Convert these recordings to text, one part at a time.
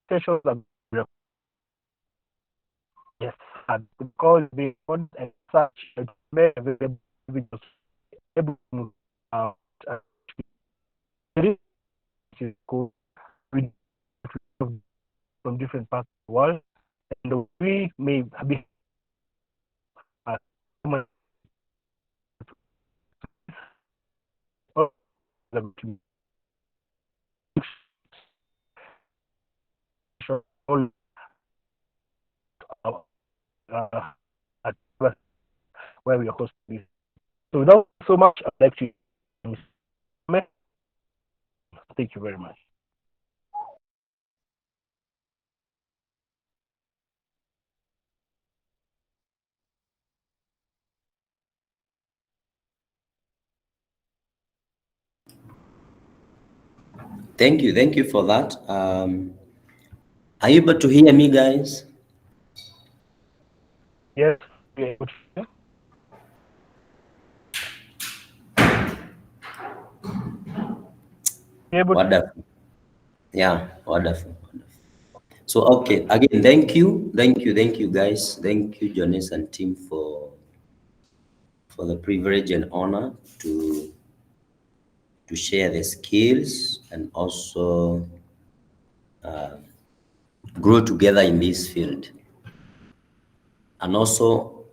sessions are yes, and the call being on and such made available videos able to move out it is cool with from different parts of the world, and we may be human or them to all uh, at where we are hosting this. So without so much, I'd like to thank you very much. Thank you for that. Are you able to hear me, guys? Yes, we are able to Wonderful. Yeah, wonderful. So, okay, again, thank you, guys. Thank you, Jonas and team, for the privilege and honor to share the skills and also grow together in this field. And also,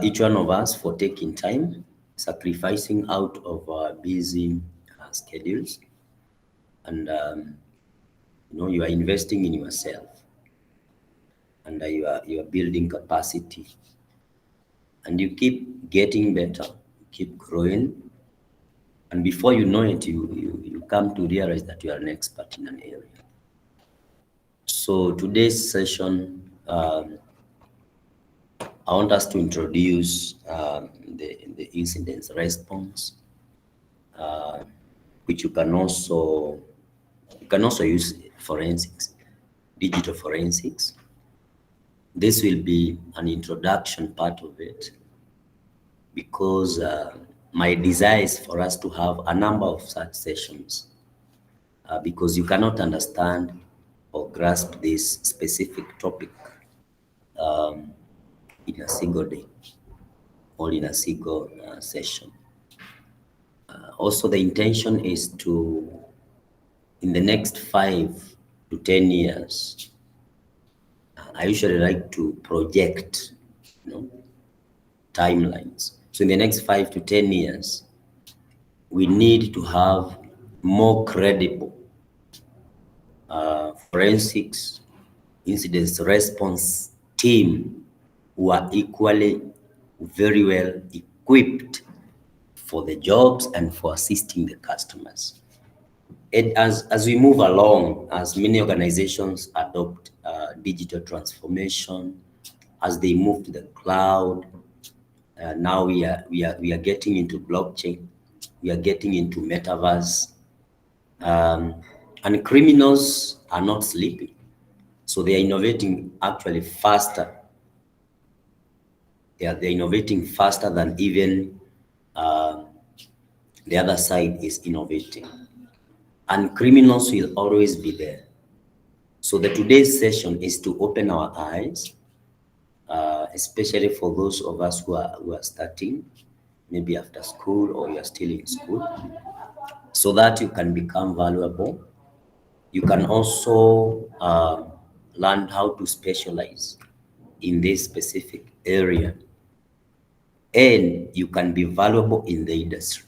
each one of us for taking time, sacrificing out of our busy schedules, and you are investing in yourself, and you are building capacity, and you keep getting better, keep growing, and before you know it, you come to realize that you are an expert in an area. So today's session, I want us to introduce the incident response, which you can also use forensics, digital forensics. This will be an introduction part of it, because my desire is for us to have a number of such sessions, because you cannot understand or grasp this specific topic in a single day or in a single session. Also, the intention is to, in the next 5 to 10 years, I usually like to project, timelines. So in the next 5 to 10 years, we need to have more credible forensics incident response team who are equally very well equipped for the jobs and for assisting the customers. And as we move along, as many organizations adopt digital transformation, as they move to the cloud, now we are getting into blockchain, we are getting into metaverse, and criminals are not sleeping, so they are innovating actually faster. They're innovating faster than even the other side is innovating, and criminals will always be there. So the today's session is to open our eyes, especially for those of us who are starting, maybe after school or you are still in school, so that you can become valuable. You can also learn how to specialize in this specific area, and you can be valuable in the industry.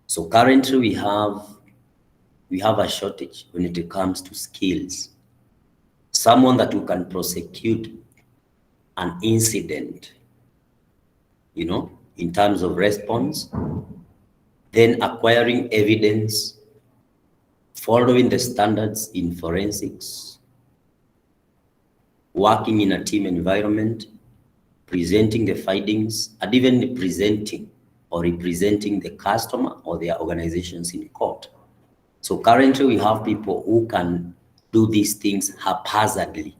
So currently we have a shortage when it comes to skills. Someone that who can prosecute an incident, in terms of response, then acquiring evidence, following the standards in forensics, working in a team environment, presenting the findings, and even presenting or representing the customer or their organizations in court. So currently we have people who can do these things haphazardly.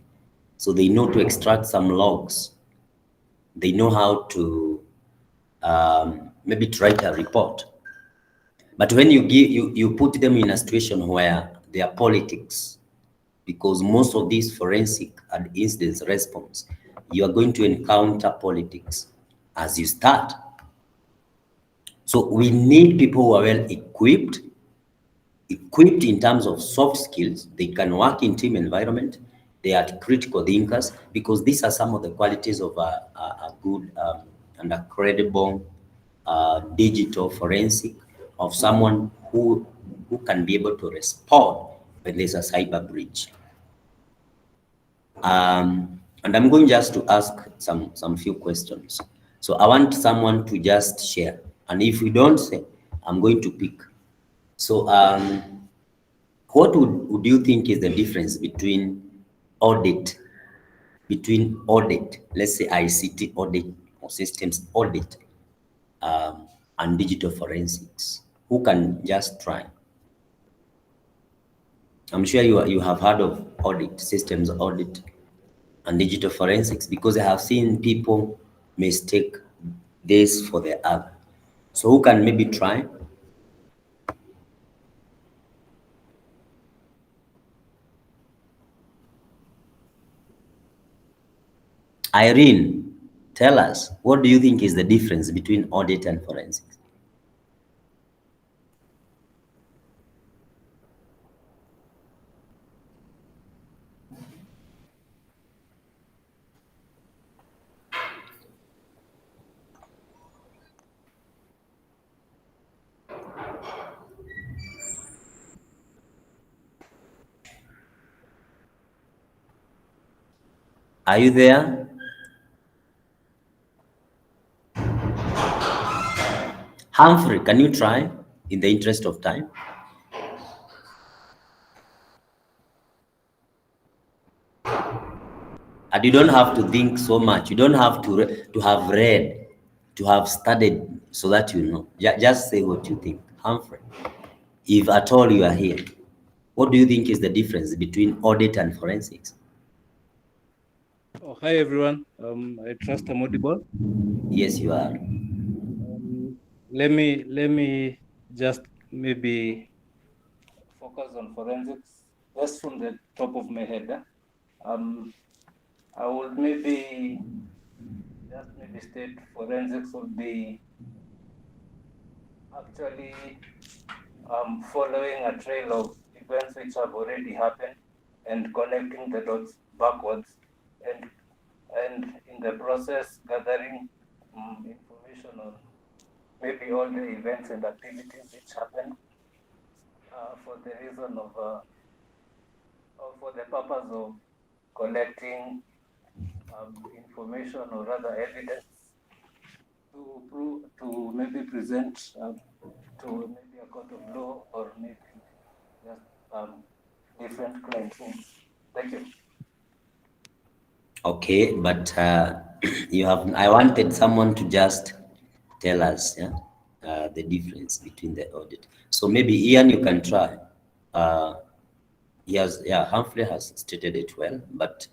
So they know to extract some logs. They know how to maybe to write a report. But when you put them in a situation where there are politics, because most of these forensic and incident response, you are going to encounter politics as you start. So we need people who are well equipped in terms of soft skills. They can work in team environment. They are critical thinkers, because these are some of the qualities of a good and a credible digital forensic, of someone who can be able to respond when there's a cyber breach. And I'm going just to ask some few questions. So I want someone to just share, and if we don't say, I'm going to pick. So what would you think is the difference audit, between audit, let's say ICT audit or systems audit, and digital forensics? Who can just try? I'm sure you have heard of audit, systems audit, and digital forensics, because I have seen people mistake this for the other. So who can maybe try? Irene, tell us, what do you think is the difference between audit and forensics? Are you there? Humphrey, can you try in the interest of time? And you don't have to think so much. You don't have to have read, to have studied, so that you know. Just say what you think. Humphrey, if at all you are here, what do you think is the difference between audit and forensics? Oh, hi everyone. I trust I'm audible. Yes, you are. Let me just maybe focus on forensics just from the top of my head. I would maybe state forensics would be actually following a trail of events which have already happened and connecting the dots backwards, and in the process gathering information on maybe all the events and activities which happened for the reason of or for the purpose of collecting information or rather evidence to prove, to maybe present to maybe a court of law or maybe just different crime scenes. Thank you. Okay, but I wanted someone to just tell us, yeah, the difference between the audit. So maybe Ian, you can try. Humphrey has stated it well, but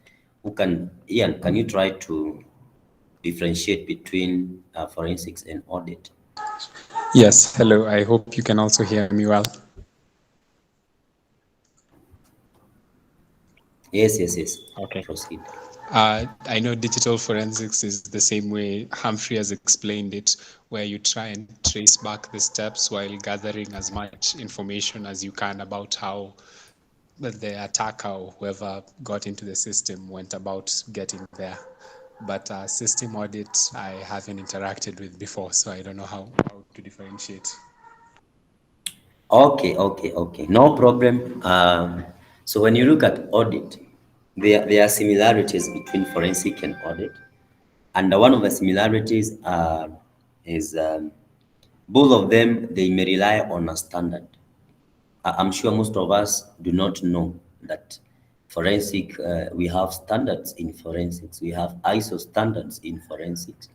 Ian, can you try to differentiate between forensics and audit? Yes, hello. I hope you can also hear me well. Yes. Okay. Proceed. I know digital forensics is the same way Humphrey has explained it, where you try and trace back the steps while gathering as much information as you can about how the attacker or whoever got into the system went about getting there. But system audit, I haven't interacted with before, so I don't know how to differentiate. Okay. No problem. So when you look at audit, there are similarities between forensic and audit. And one of the similarities is both of them, they may rely on a standard. I'm sure most of us do not know that forensic, we have standards in forensics. We have ISO standards in forensics.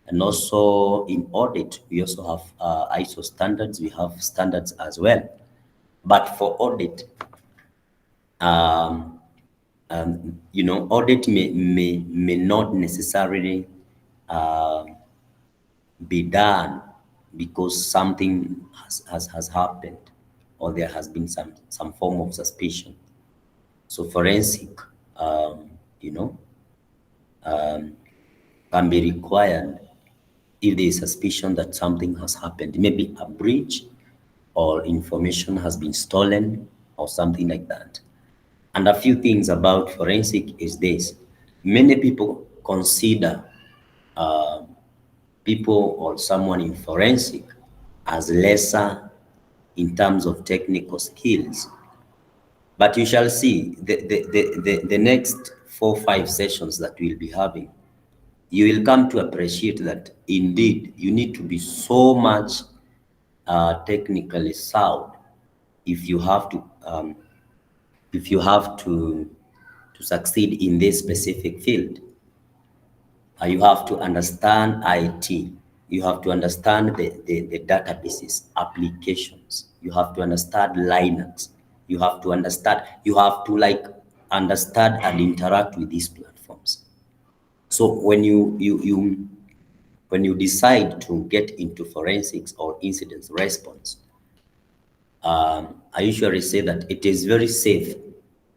And also in audit, we also have ISO standards. We have standards as well. But for audit, audit may not necessarily be done because something has happened, or there has been some form of suspicion. So forensic, you know, can be required if there is suspicion that something has happened, maybe a breach or information has been stolen or something like that. And a few things about forensic is this. Many people consider people or someone in forensic as lesser in terms of technical skills. But you shall see the next 4 or 5 sessions that we'll be having, you will come to appreciate that indeed you need to be so much technically sound if you have to to succeed in this specific field. You have to understand IT. You have to understand the databases, applications. You have to understand Linux. You have to understand, you have to like understand and interact with these platforms. So when when you decide to get into forensics or incident response, I usually say that it is very safe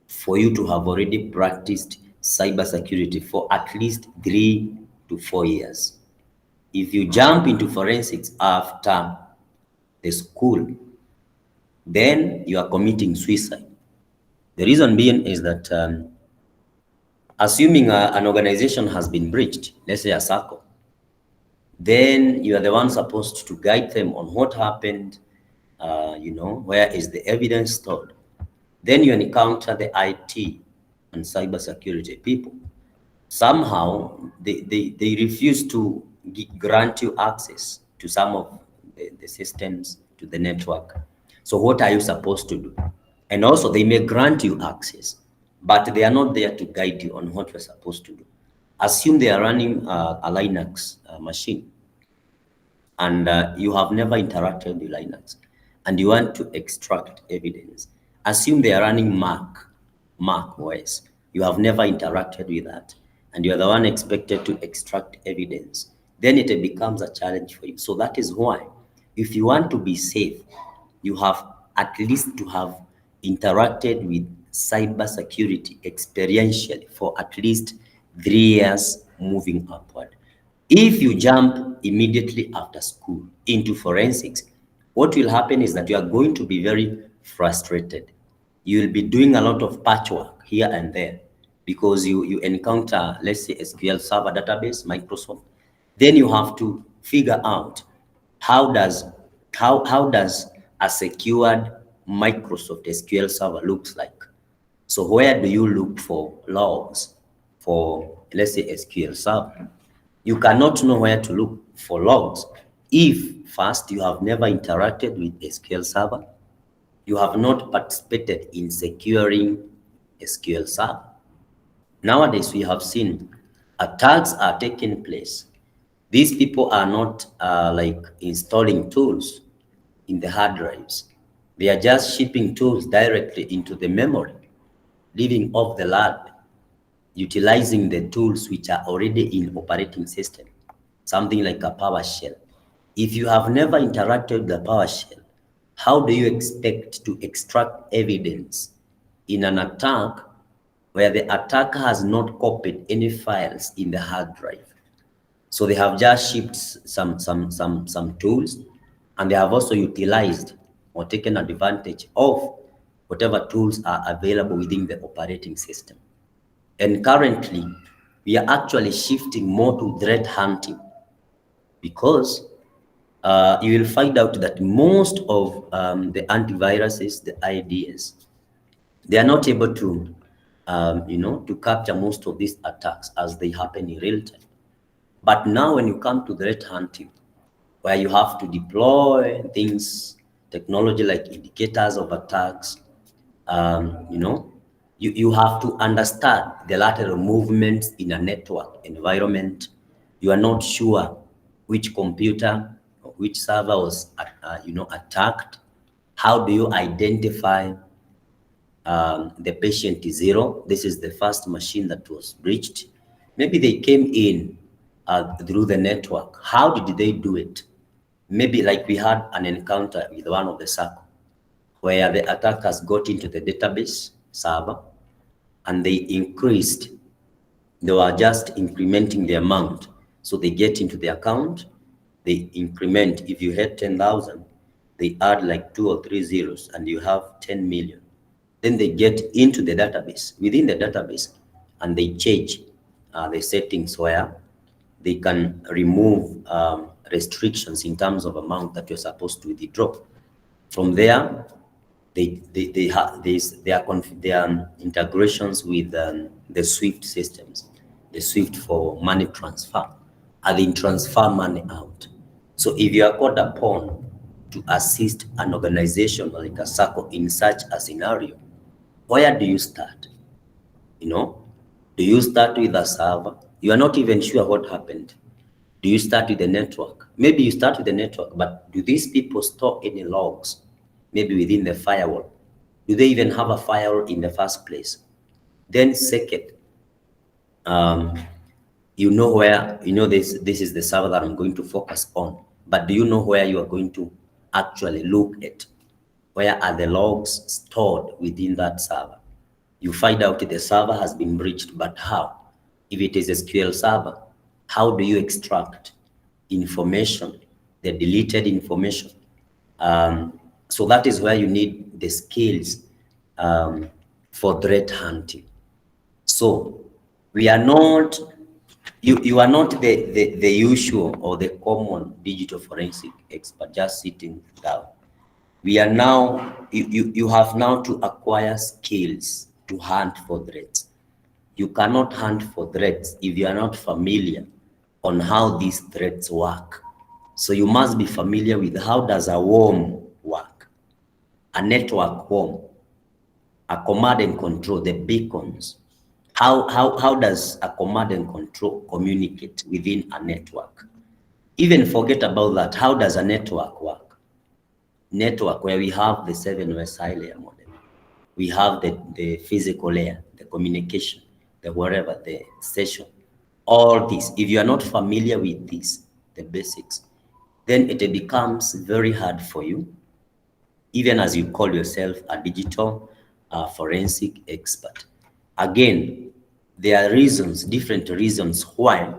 for you to have already practiced cybersecurity for at least 3 to 4 years. If you jump into forensics after the school, then you are committing suicide. The reason being is that assuming an organization has been breached, let's say a circle, then you are the one supposed to guide them on what happened, where is the evidence stored. Then you encounter the IT and cybersecurity people. Somehow they refuse to grant you access to some of the systems, to the network. So what are you supposed to do? And also they may grant you access, but they are not there to guide you on what you're supposed to do. Assume they are running a Linux machine, and you have never interacted with Linux, and you want to extract evidence. Assume they are running Mac OS. You have never interacted with that, and you are the one expected to extract evidence. Then it becomes a challenge for you. So that is why, if you want to be safe, you have at least to have interacted with cybersecurity experientially for at least 3 years moving upward. If you jump immediately after school into forensics, what will happen is that you are going to be very frustrated. You will be doing a lot of patchwork here and there because you encounter, let's say, SQL Server database, Microsoft. Then you have to figure out how does a secured Microsoft SQL Server looks like. So where do you look for logs for, let's say, SQL Server? You cannot know where to look for logs if first you have never interacted with SQL Server, you have not participated in securing SQL Server. Nowadays, we have seen attacks are taking place. These people are not like installing tools in the hard drives. They are just shipping tools directly into the memory, leaving off the lab, utilizing the tools which are already in operating system, something like a PowerShell. If you have never interacted with the PowerShell, how do you expect to extract evidence in an attack where the attacker has not copied any files in the hard drive? So they have just shipped some tools, and they have also utilized or taken advantage of whatever tools are available within the operating system. And currently, we are actually shifting more to threat hunting because you will find out that most of the antiviruses, the IDS, they are not able to, to capture most of these attacks as they happen in real time. But now when you come to threat hunting, where you have to deploy things, technology like indicators of attacks, you have to understand the lateral movements in a network environment. You are not sure which computer or which server was, attacked. How do you identify the patient zero? This is the first machine that was breached. Maybe they came in through the network. How did they do it? Maybe like we had an encounter with one of the circle where the attackers got into the database server and they increased. They were just incrementing the amount. So they get into the account, they increment. If you had 10,000, they add like 2 or 3 zeros and you have 10 million. Then they get into the database, within the database, and they change the settings where they can remove restrictions in terms of amount that you're supposed to withdraw. From there, they have their integrations with the SWIFT systems, the SWIFT for money transfer, and they transfer money out. So if you are called upon to assist an organization like a circle in such a scenario, where do you start? You know, do you start with a server? You are not even sure what happened. Do you start with the network? Maybe you start with the network, but do these people store any logs? Maybe within the firewall. Do they even have a firewall in the first place? Then second, you know where, this is the server that I'm going to focus on, but do you know where you are going to actually look at? Where are the logs stored within that server? You find out the server has been breached, but how? If it is a SQL server, how do you extract information, the deleted information? So that is where you need the skills for threat hunting. So we are not, you are not the usual or the common digital forensic expert just sitting down. We are now, you have now to acquire skills to hunt for threats. You cannot hunt for threats if you are not familiar on how these threats work. So you must be familiar with how does a worm work, a network worm, a command and control, the beacons. How does a command and control communicate within a network? Even forget about that. How does a network work? Network where we have the 7-way side layer model. We have the physical layer, the communication, the whatever, the session, all this. If you are not familiar with this, the basics, then it becomes very hard for you, even as you call yourself a digital forensic expert. Again, there are reasons, different reasons why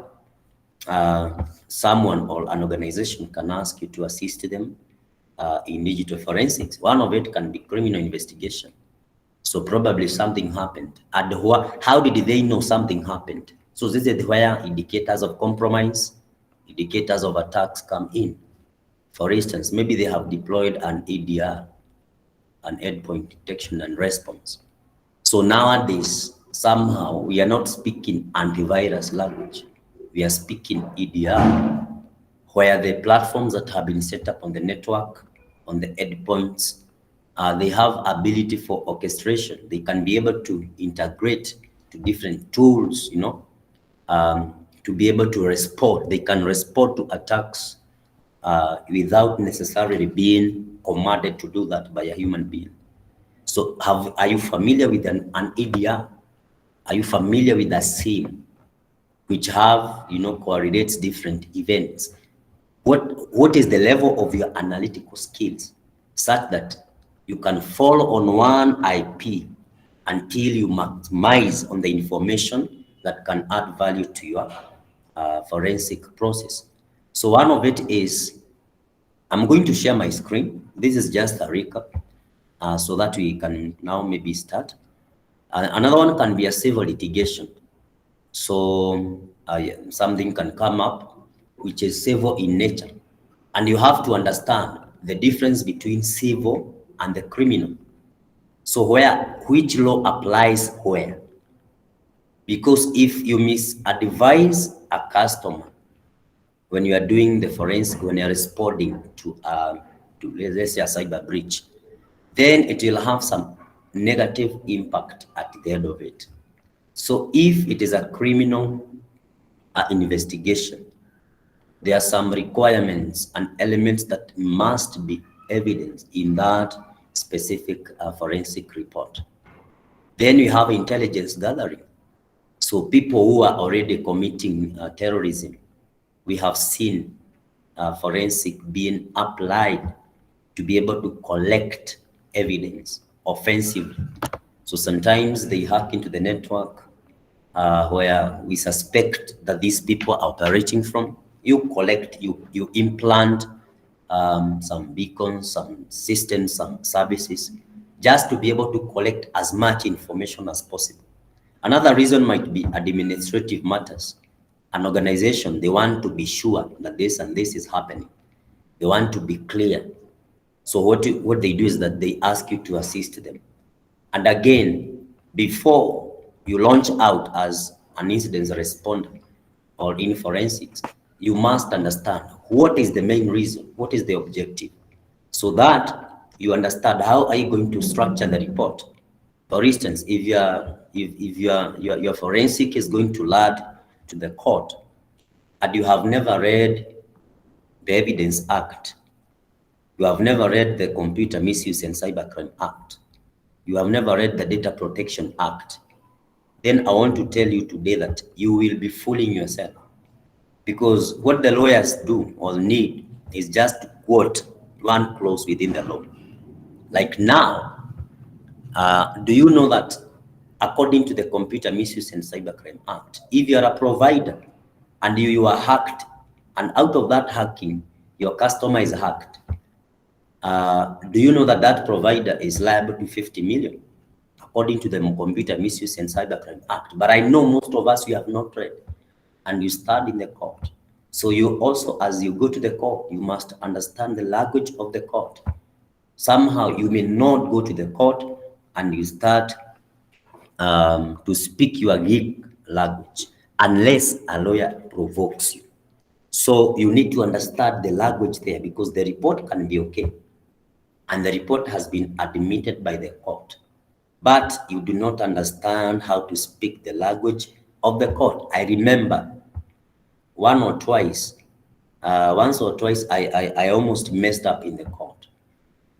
someone or an organization can ask you to assist them in digital forensics. One of it can be criminal investigation. So probably something happened. And how did they know something happened? So this is where indicators of compromise, indicators of attacks come in. For instance, maybe they have deployed an EDR, an endpoint detection and response. So nowadays, somehow we are not speaking antivirus language. We are speaking EDR, where the platforms that have been set up on the network, on the endpoints, they have ability for orchestration. They can be able to integrate to different tools, to be able to respond. They can respond to attacks without necessarily being commanded to do that by a human being. So are you familiar with an EDR? Are you familiar with a SIEM, which have, correlates different events? What is the level of your analytical skills such that you can follow on one IP until you maximize on the information that can add value to your forensic process? So one of it is, I'm going to share my screen. This is just a recap so that we can now maybe start. Another one can be a civil litigation. So something can come up which is civil in nature. And you have to understand the difference between civil and the criminal. So which law applies where? Because if you misadvise a customer when you are doing the forensic, when you're responding to let's say a cyber breach, then it will have some negative impact at the end of it. So if it is a criminal investigation, there are some requirements and elements that must be evidenced in that specific forensic report. Then we have intelligence gathering. So people who are already committing terrorism, we have seen forensic being applied to be able to collect evidence offensively. So sometimes they hack into the network where we suspect that these people are operating from. You collect, you implant some beacons, some systems, some services, just to be able to collect as much information as possible. Another reason might be administrative matters. An organization, they want to be sure that this and this is happening. They want to be clear. So what they do is that they ask you to assist them. And again, before you launch out as an incident responder or in forensics, you must understand what is the main reason, what is the objective, so that you understand how are you going to structure the report. For instance, if your forensic is going to lodge to the court and you have never read the Evidence Act, you have never read the Computer Misuse and Cybercrime Act, you have never read the Data Protection Act, then I want to tell you today that you will be fooling yourself. Because what the lawyers do or need is just to quote one clause within the law. Like now, do you know that according to the Computer Misuse and Cybercrime Act, if you are a provider and you are hacked, and out of that hacking, your customer is hacked, do you know that that provider is liable to 50 million? According to the Computer Misuse and Cybercrime Act. But I know most of us, you have not read, and you start in the court. So you also, as you go to the court, you must understand the language of the court. Somehow you may not go to the court and you start to speak your Greek language unless a lawyer provokes you. So you need to understand the language there, because the report can be okay and the report has been admitted by the court, but you do not understand how to speak the language of the court. I remember once or twice, I almost messed up in the court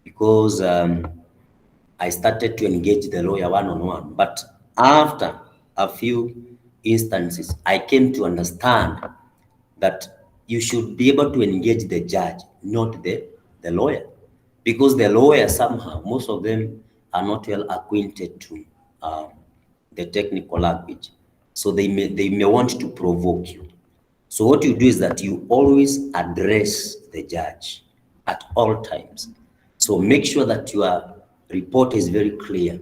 because I started to engage the lawyer one-on-one. But after a few instances, I came to understand that you should be able to engage the judge, not the lawyer. Because the lawyer somehow, most of them are not well acquainted to the technical language. So they may want to provoke you. So what you do is that you always address the judge at all times. So make sure that your report is very clear.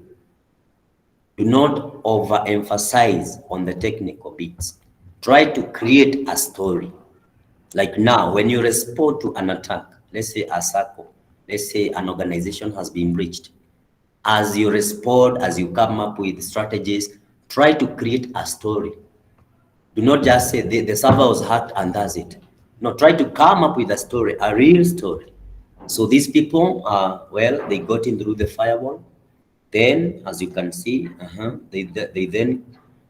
Do not overemphasize on the technical bits. Try to create a story. Like now, when you respond to an attack, let's say a circle, let's say an organization has been breached. As you respond, as you come up with strategies, try to create a story. Do not just say the server was hacked and that's it. No, try to come up with a story, a real story. So these people, well, they got in through the firewall. Then, as you can see, they then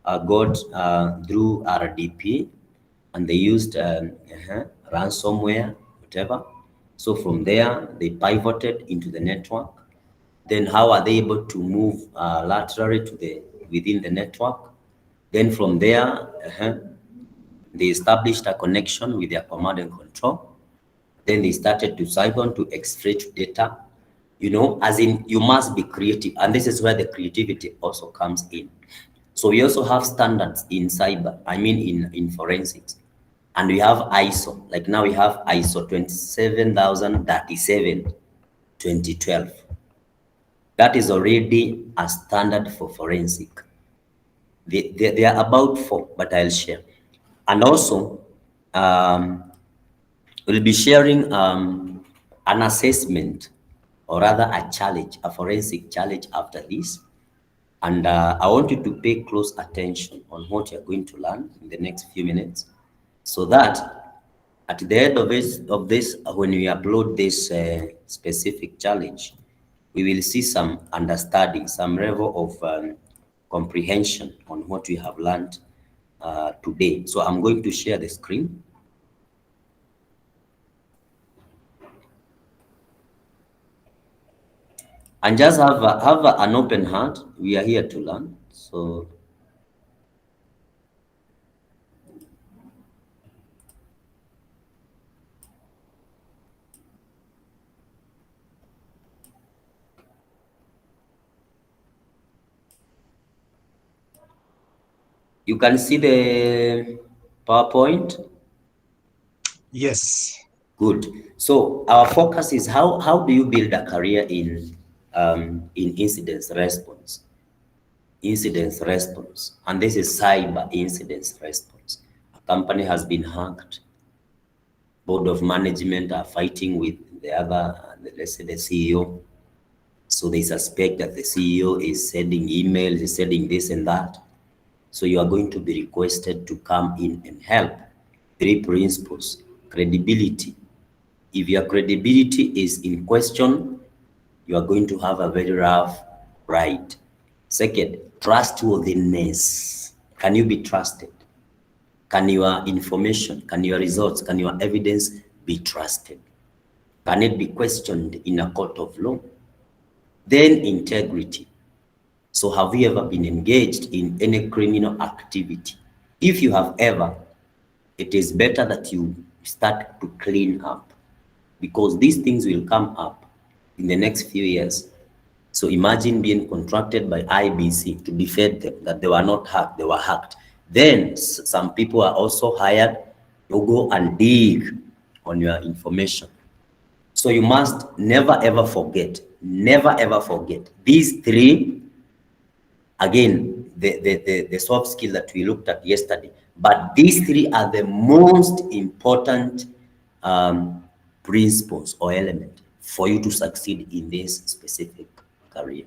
got through RDP, and they used ransomware, whatever. So from there, they pivoted into the network. Then how are they able to move laterally to within the network? Then from there, they established a connection with their command and control. Then they started to siphon, to extract data. You know, as in, you must be creative, and this is where the creativity also comes in. So we also have standards in cyber, I mean in forensics, and we have ISO. Like now we have ISO 27037 2012. That is already a standard for forensic. They are about 4, but I'll share. And also, we'll be sharing an assessment, or rather a challenge, a forensic challenge after this. And I want you to pay close attention on what you're going to learn in the next few minutes, so that at the end of this, when we upload this specific challenge, we will see some understanding, some level of comprehension on what we have learned today. So I'm going to share the screen. And just have an open heart. We are here to learn. So You can see the PowerPoint? Yes. Good. So our focus is how do you build a career in incident response? Incident response, and this is cyber incident response. A company has been hacked. Board of management are fighting with the other, let's say the CEO. So they suspect that the CEO is sending emails, is sending this and that. So you are going to be requested to come in and help. 3 principles: credibility. If your credibility is in question, you are going to have a very rough ride. Second, trustworthiness. Can you be trusted? Can your information, can your results, can your evidence be trusted? Can it be questioned in a court of law? Then integrity. So have you ever been engaged in any criminal activity? If you have ever, it is better that you start to clean up, because these things will come up in the next few years. So imagine being contracted by IBC to defend them, that they were not hacked, they were hacked. Then some people are also hired to go and dig on your information. So you must never ever forget these 3. Again, the soft skill that we looked at yesterday, but these 3 are the most important principles or element for you to succeed in this specific career: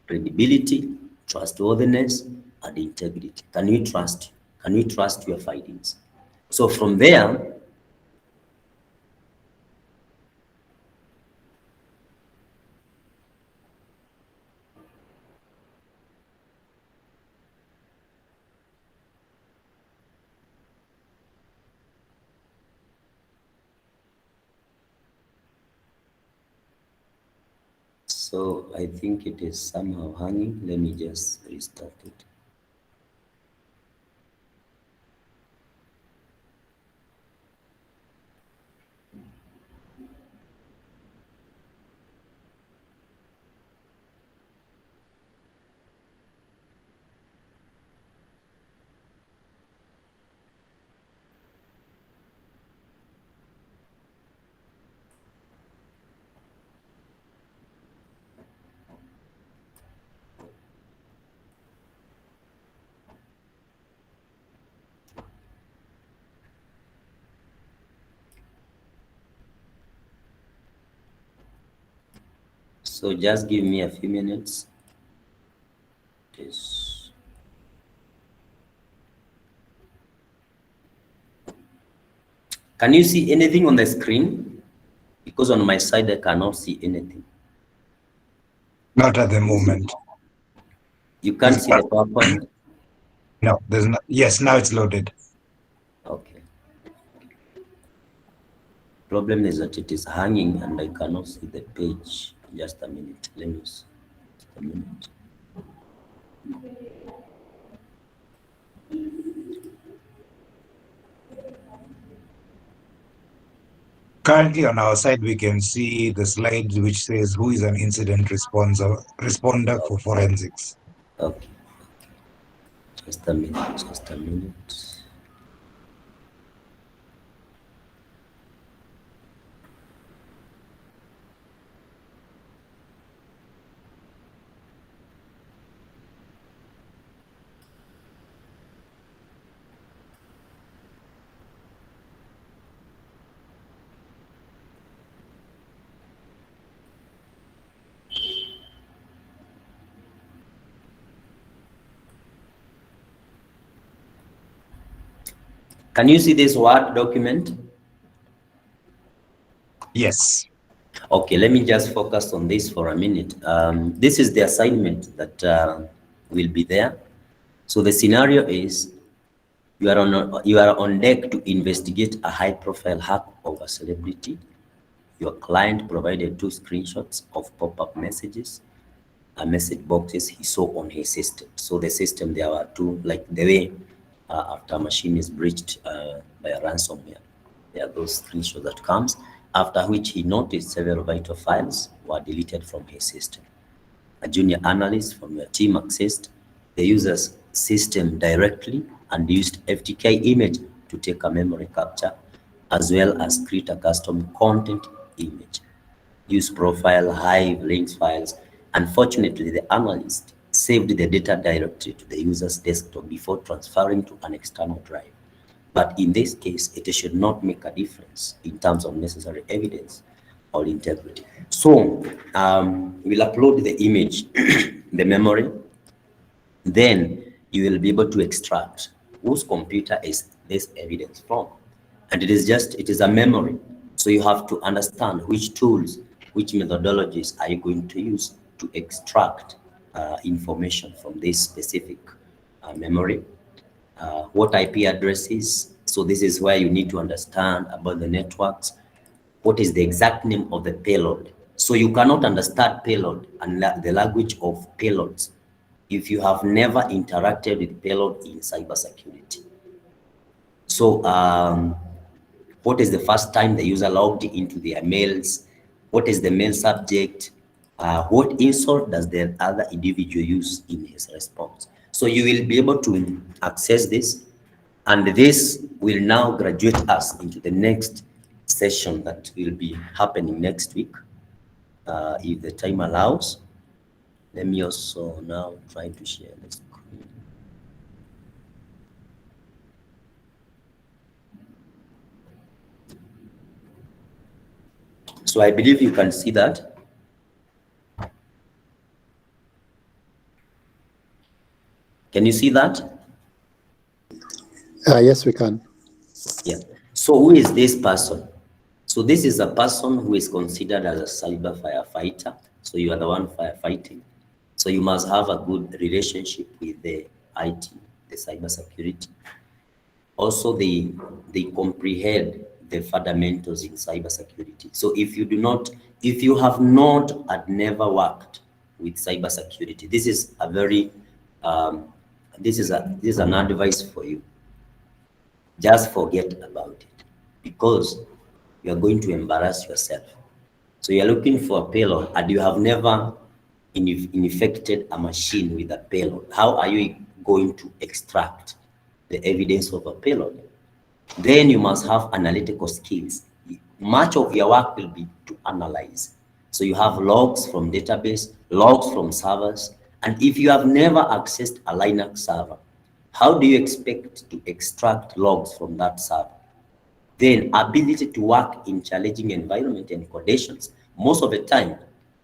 credibility, trustworthiness, and integrity. Can you trust? Can you trust your findings? So from there, so I think it is somehow hanging. Let me just restart it. So just give me a few minutes. Yes. Can you see anything on the screen? Because on my side, I cannot see anything. Not at the moment. You can't see the PowerPoint? No, there's not. Yes, now it's loaded. Okay. Problem is that it is hanging and I cannot see the page. Just a minute. Let me see. Just a minute. Currently on our side, we can see the slide which says who is an incident responder for forensics. Okay. Just a minute. Just a minute. Can you see this Word document? Yes. Okay, let me just focus on this for a minute. This is the assignment that will be there. So the scenario is you are on deck to investigate a high-profile hack of a celebrity. Your client provided 2 screenshots of pop-up messages, message boxes he saw on his system. So the system, there were 2, like the way after a machine is breached by a ransomware. There are those screenshots that comes, after which he noticed several vital files were deleted from his system. A junior analyst from your team accessed the user's system directly and used FTK image to take a memory capture, as well as create a custom content image. Use profile, Hive, links files. Unfortunately, the analyst saved the data directly to the user's desktop before transferring to an external drive. But in this case, it should not make a difference in terms of necessary evidence or integrity. So we'll upload the image, the memory, then you will be able to extract whose computer is this evidence from. And it is a memory. So you have to understand which tools, which methodologies are you going to use to extract information from this specific memory. What IP addresses. So this is where you need to understand about the networks. What is the exact name of the payload? So you cannot understand payload and the language of payloads if you have never interacted with payload in cybersecurity. So what is the first time the user logged into their mails? What is the mail subject? What insult does the other individual use in his response? So you will be able to access this, and this will now graduate us into the next session that will be happening next week, if the time allows. Let me also now try to share the screen. So I believe you can see that. Can you see that? Yes, we can. Yeah. So who is this person? So this is a person who is considered as a cyber firefighter. So you are the one firefighting. So you must have a good relationship with the IT, the cybersecurity. Also, they comprehend the fundamentals in cybersecurity. So if you have not and never worked with cybersecurity, this is a very this is an advice for you. Just forget about it, because you are going to embarrass yourself. So you are looking for a payload and you have never infected a machine with a payload. How are you going to extract the evidence of a payload? Then you must have analytical skills. Much of your work will be to analyze. So you have logs from database, logs from servers, and if you have never accessed a Linux server, how do you expect to extract logs from that server? Then ability to work in challenging environment and conditions. Most of the time,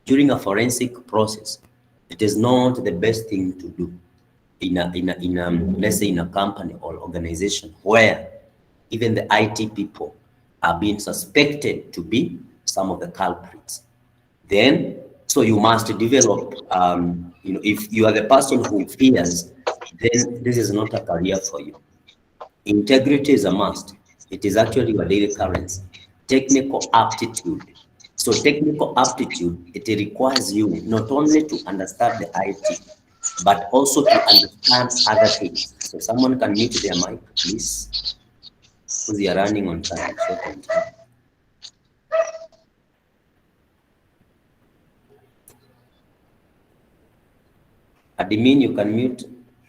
during a forensic process, it is not the best thing to do let's say in a company or organization where even the IT people are being suspected to be some of the culprits. Then, so you must develop, if you are the person who fears, then this is not a career for you. Integrity is a must. It is actually your daily currency. Technical aptitude. So technical aptitude, it requires you not only to understand the IT, but also to understand other things. So someone can mute their mic, please, because you are running on time, short on time. Admin, you can mute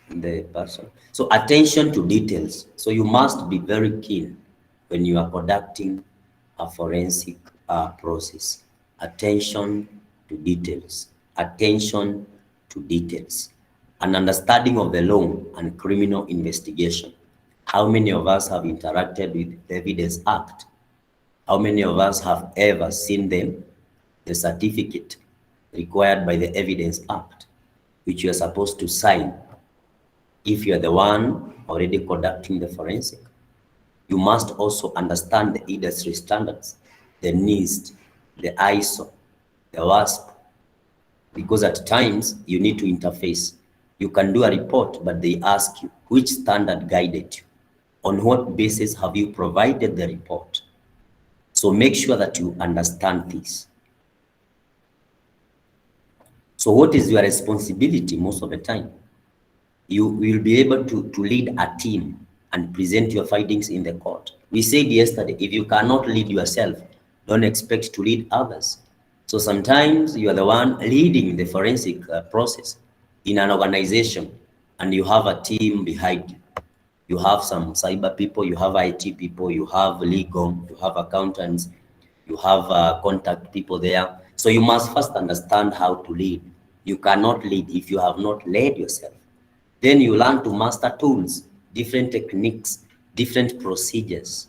the person. So attention to details. So you must be very keen when you are conducting a forensic process. Attention to details. Attention to details. An understanding of the law and criminal investigation. How many of us have interacted with the Evidence Act? How many of us have ever seen the certificate required by the Evidence Act, which you are supposed to sign if you are the one already conducting the forensic? You must also understand the industry standards, the NIST, the ISO, the WASP, because at times you need to interface. You can do a report, but they ask you which standard guided you. On what basis have you provided the report? So make sure that you understand this. So what is your responsibility most of the time? You will be able to lead a team and present your findings in the court. We said yesterday, if you cannot lead yourself, don't expect to lead others. So sometimes you are the one leading the forensic process in an organization. and you have a team behind you. You have some cyber people, you have IT people, you have legal, you have accountants, you have contact people there. So you must first understand how to lead. You cannot lead if you have not led yourself. Then you learn to master tools, different techniques, different procedures,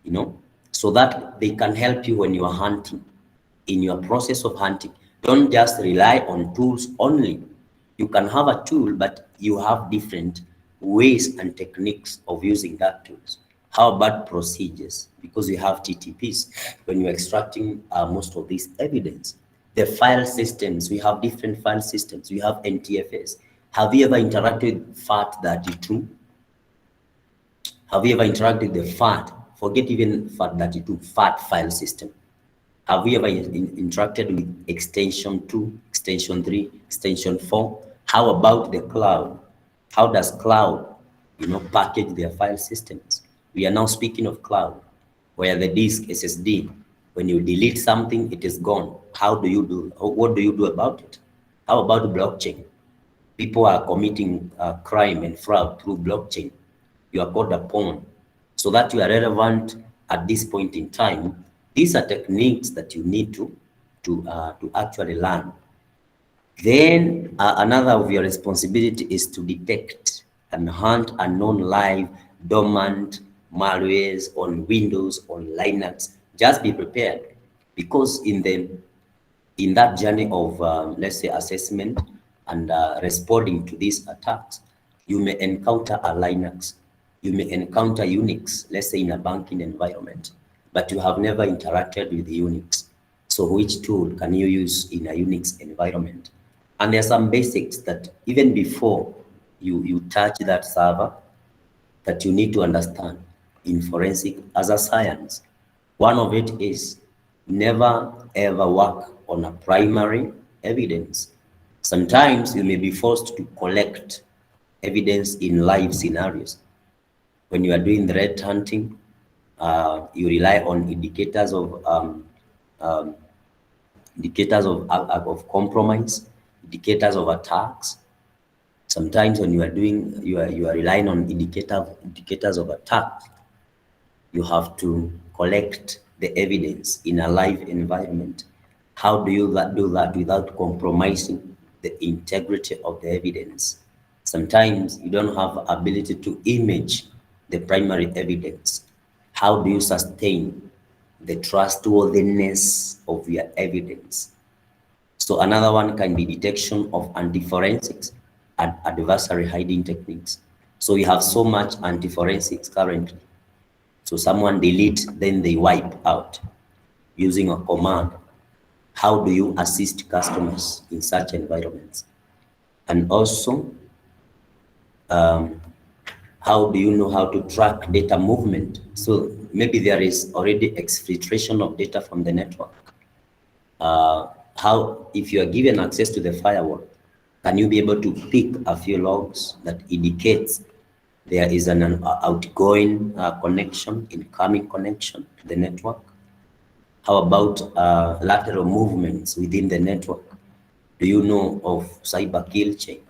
you know, so that they can help you when you are hunting. In your process of hunting, don't just rely on tools only. You can have a tool, but you have different ways and techniques of using that tools. How about procedures? Because you have TTPs when you're extracting most of this evidence. The file systems, we have different file systems. We have NTFS. Have you ever interacted with FAT32? Have you ever interacted with the FAT? Forget even FAT32, FAT file system. Have we ever interacted with extension 2, extension 3, extension 4? How about the cloud? How does cloud, package their file systems? We are now speaking of cloud, where the disk SSD, when you delete something, it is gone. How do you do? What do you do about it? How about blockchain? People are committing crime and fraud through blockchain. You are called upon so that you are relevant at this point in time. These are techniques that you need to actually learn. Then another of your responsibility is to detect and hunt unknown live dormant malwares on Windows, on Linux. Just be prepared, because in that journey of let's say assessment and responding to these attacks, you may encounter a Linux, you may encounter Unix, let's say in a banking environment, but you have never interacted with Unix. So which tool can you use in a Unix environment? And there are some basics that even before you touch that server, that you need to understand in forensic as a science. One of it is never ever work on a primary evidence. Sometimes you may be forced to collect evidence in live scenarios. When you are doing threat hunting, you rely on indicators of compromise, indicators of attacks. Sometimes when you are relying on indicators of attack, you have to collect the evidence in a live environment. How do you do that without compromising the integrity of the evidence? Sometimes you don't have ability to image the primary evidence. How do you sustain the trustworthiness of your evidence? So another one can be detection of anti-forensics and adversary hiding techniques. So we have so much anti-forensics currently. So someone delete, then they wipe out using a command. How do you assist customers in such environments? And also, how do you know how to track data movement? So maybe there is already exfiltration of data from the network. How, if you are given access to the firewall, can you be able to pick a few logs that indicates there is an outgoing connection, incoming connection to the network? How about lateral movements within the network? Do you know of cyber kill chain?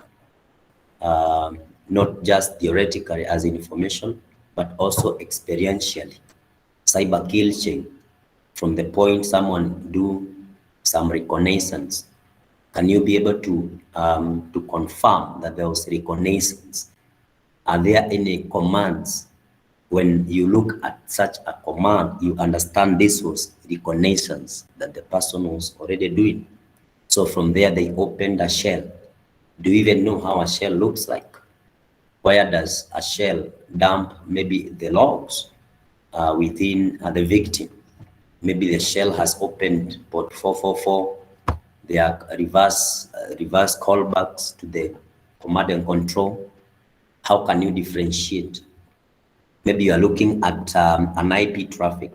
Not just theoretically as information, but also experientially. Cyber kill chain, from the point someone do some reconnaissance, can you be able to confirm that there was reconnaissance? Are there any commands? When you look at such a command, you understand this was reconnaissance that the person was already doing. So from there, they opened a shell. Do you even know how a shell looks like? Where does a shell dump maybe the logs within the victim? Maybe the shell has opened port 444. There are reverse callbacks to the command and control. How can you differentiate? Maybe you are looking at an IP traffic.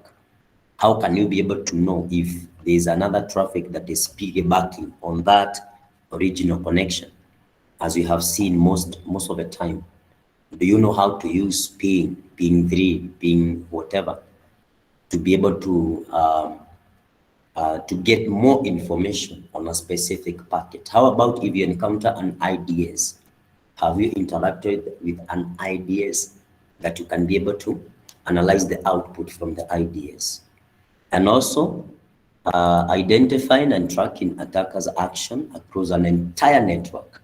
How can you be able to know if there is another traffic that is piggybacking on that original connection? As we have seen most of the time. Do you know how to use ping 3, ping whatever, to be able to get more information on a specific packet? How about if you encounter an IDS? Have you interacted with an IDS that you can be able to analyze the output from the IDS? And also identifying and tracking attackers' action across an entire network.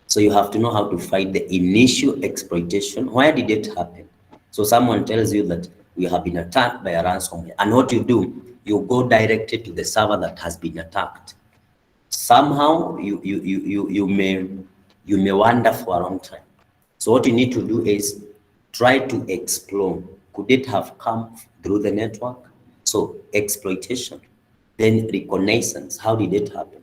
So you have to know how to find the initial exploitation. Where did it happen? So someone tells you that we have been attacked by a ransomware, and what you do, you go directly to the server that has been attacked. Somehow you may wander for a long time. So what you need to do is try to explore. Could it have come through the network? So exploitation, then reconnaissance. How did it happen?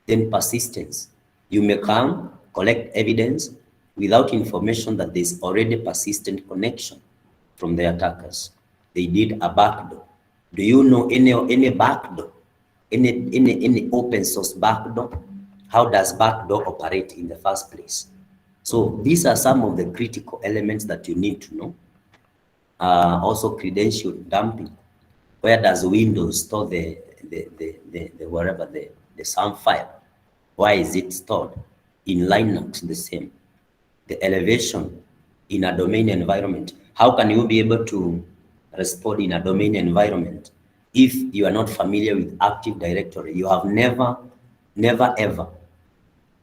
Then persistence. You may come, collect evidence without information that there's already persistent connection from the attackers. They did a backdoor. Do you know any backdoor? Any open source backdoor? How does backdoor operate in the first place? So these are some of the critical elements that you need to know. Also credential dumping. Where does Windows store the wherever the SAM file? Why is it stored? In Linux, the same. The elevation in a domain environment. How can you be able to respond in a domain environment if you are not familiar with Active Directory? You have never ever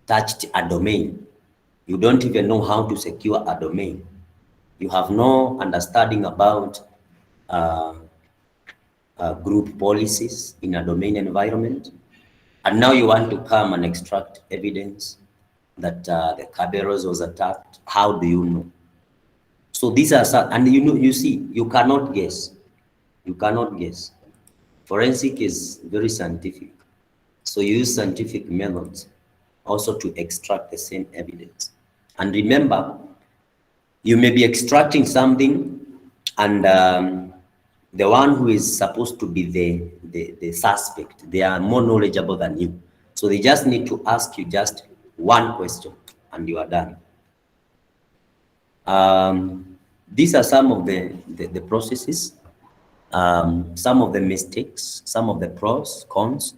touched a domain. You don't even know how to secure a domain. You have no understanding about group policies in a domain environment. And now you want to come and extract evidence that the Caberos was attacked. How do you know? So these are some, and you see, you cannot guess. You cannot guess. Forensic is very scientific. So you use scientific methods also to extract the same evidence. And remember, you may be extracting something, and the one who is supposed to be the suspect, they are more knowledgeable than you. So they just need to ask you just one question, and you are done. These are some of the processes, some of the mistakes, some of the pros, cons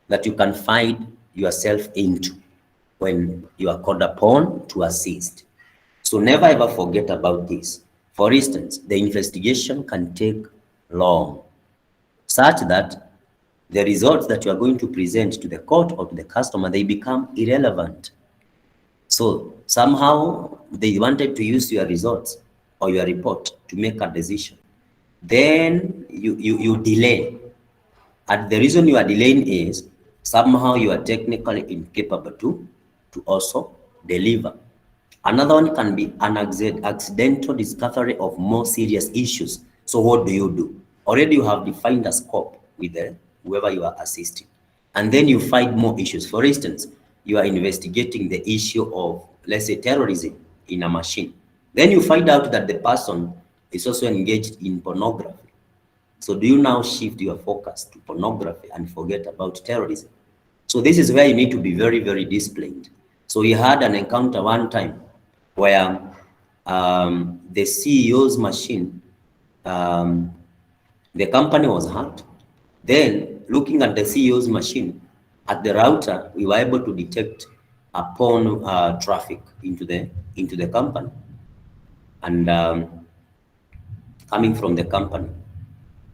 that you can find yourself into when you are called upon to assist. So never ever forget about this. For instance, the investigation can take long, such that the results that you are going to present to the court or to the customer, they become irrelevant. So somehow they wanted to use your results or your report to make a decision. Then you delay. And the reason you are delaying is somehow you are technically incapable to also deliver. Another one can be an accidental discovery of more serious issues. So what do? Already you have defined a scope with whoever you are assisting. And then you find more issues. For instance, you are investigating the issue of, let's say, terrorism in a machine. Then you find out that the person is also engaged in pornography. So do you now shift your focus to pornography and forget about terrorism? So this is where you need to be very, very disciplined. So we had an encounter one time where the CEO's machine, the company was hacked. Then looking at the CEO's machine, at the router, we were able to detect a porn traffic into the company, and coming from the company.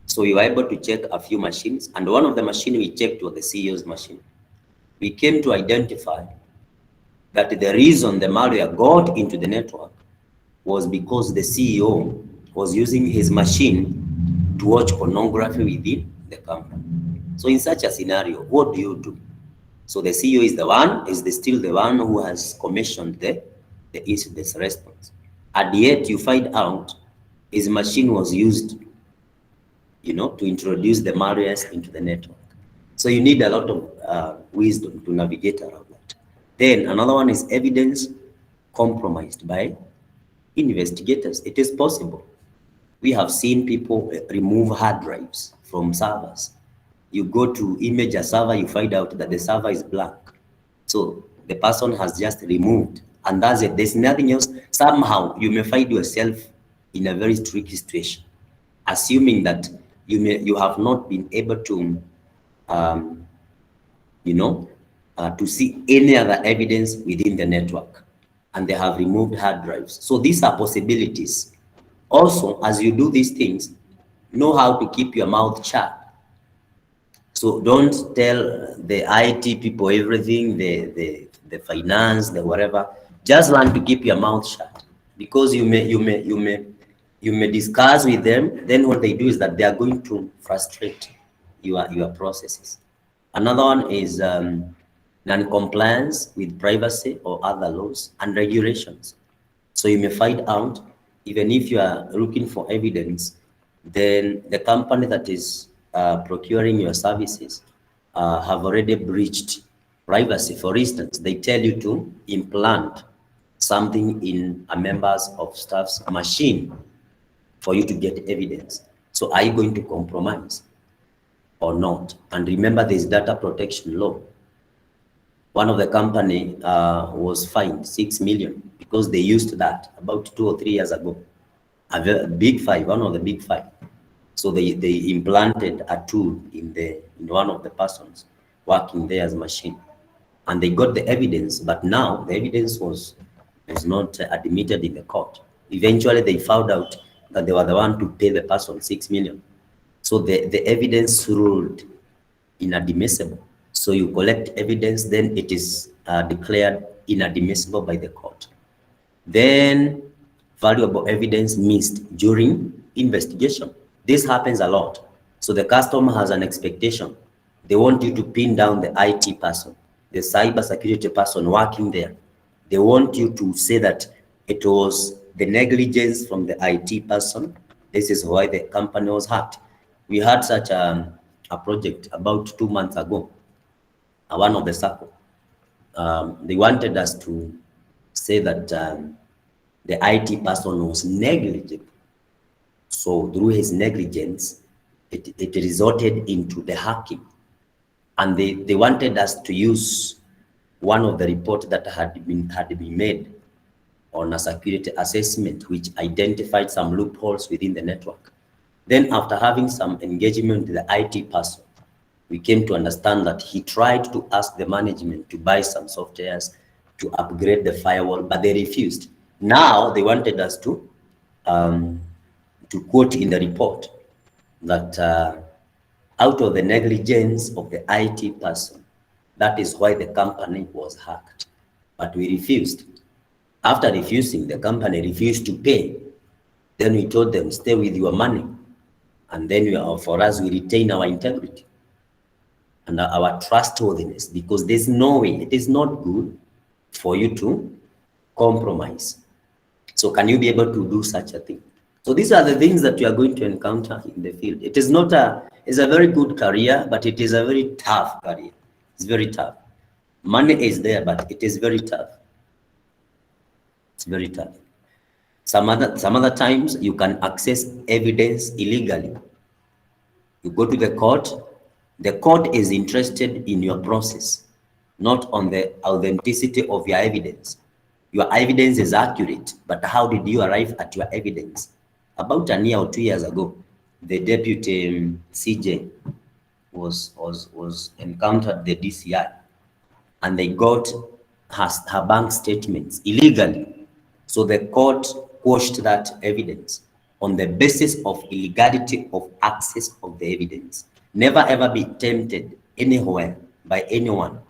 So we were able to check a few machines, and one of the machines we checked was the CEO's machine. We came to identify that the reason the malware got into the network was because the CEO was using his machine to watch pornography within the company. So in such a scenario, what do you do? So the CEO is still the one who has commissioned the incident response. And yet you find out his machine was used, to introduce the malwares into the network. So you need a lot of wisdom to navigate around that. Then another one is evidence compromised by investigators. It is possible. We have seen people remove hard drives from servers. You go to image a server, you find out that the server is blank. So the person has just removed, and that's it. There's nothing else. Somehow you may find yourself in a very tricky situation, assuming that you have not been able to, to see any other evidence within the network. and they have removed hard drives. So these are possibilities. Also, as you do these things, know how to keep your mouth shut. So don't tell the IT people everything, the finance, the whatever. Just learn to keep your mouth shut, because you may discuss with them. Then what they do is that they are going to frustrate your processes. Another one is non-compliance with privacy or other laws and regulations. So you may find out, even if you are looking for evidence, then the company that is procuring your services have already breached privacy. For instance, they tell you to implant something in a member's of staff's machine for you to get evidence. So are you going to compromise or not? And remember, there's data protection law. One of the company was fined 6 million because they used that about 2 or 3 years ago. A big five, one of the big five. So they implanted a tool in one of the persons working there as machine, and they got the evidence. But now the evidence was not admitted in the court. Eventually, they found out that they were the one to pay the person 6 million. So the evidence ruled inadmissible. So you collect evidence, then it is declared inadmissible by the court. Then valuable evidence missed during investigation. This happens a lot. So the customer has an expectation. They want you to pin down the IT person, the cyber security person working there. They want you to say that it was the negligence from the IT person. This is why the company was hacked. We had such a project about 2 months ago. One of the circle, they wanted us to say that the IT person was negligent. So through his negligence, it resulted into the hacking. And they wanted us to use one of the reports that had been made on a security assessment, which identified some loopholes within the network. Then after having some engagement with the IT person, we came to understand that he tried to ask the management to buy some softwares to upgrade the firewall, but they refused. Now they wanted us to quote in the report that out of the negligence of the IT person, that is why the company was hacked. But we refused. After refusing, the company refused to pay. Then we told them, stay with your money. And then for us, we retain our integrity and our trustworthiness, because there's no way, it is not good for you to compromise. So can you be able to do such a thing? So these are the things that you are going to encounter in the field. It is not it's a very good career, but it is a very tough career. It's very tough. Money is there, but it is very tough. It's very tough. Some other times you can access evidence illegally. You go to the court is interested in your process, not on the authenticity of your evidence. Your evidence is accurate, but how did you arrive at your evidence? About a year or 2 years ago, the deputy CJ was encountered the DCI, and they got her bank statements illegally. So the court quashed that evidence on the basis of illegality of access of the evidence. Never ever be tempted anywhere by anyone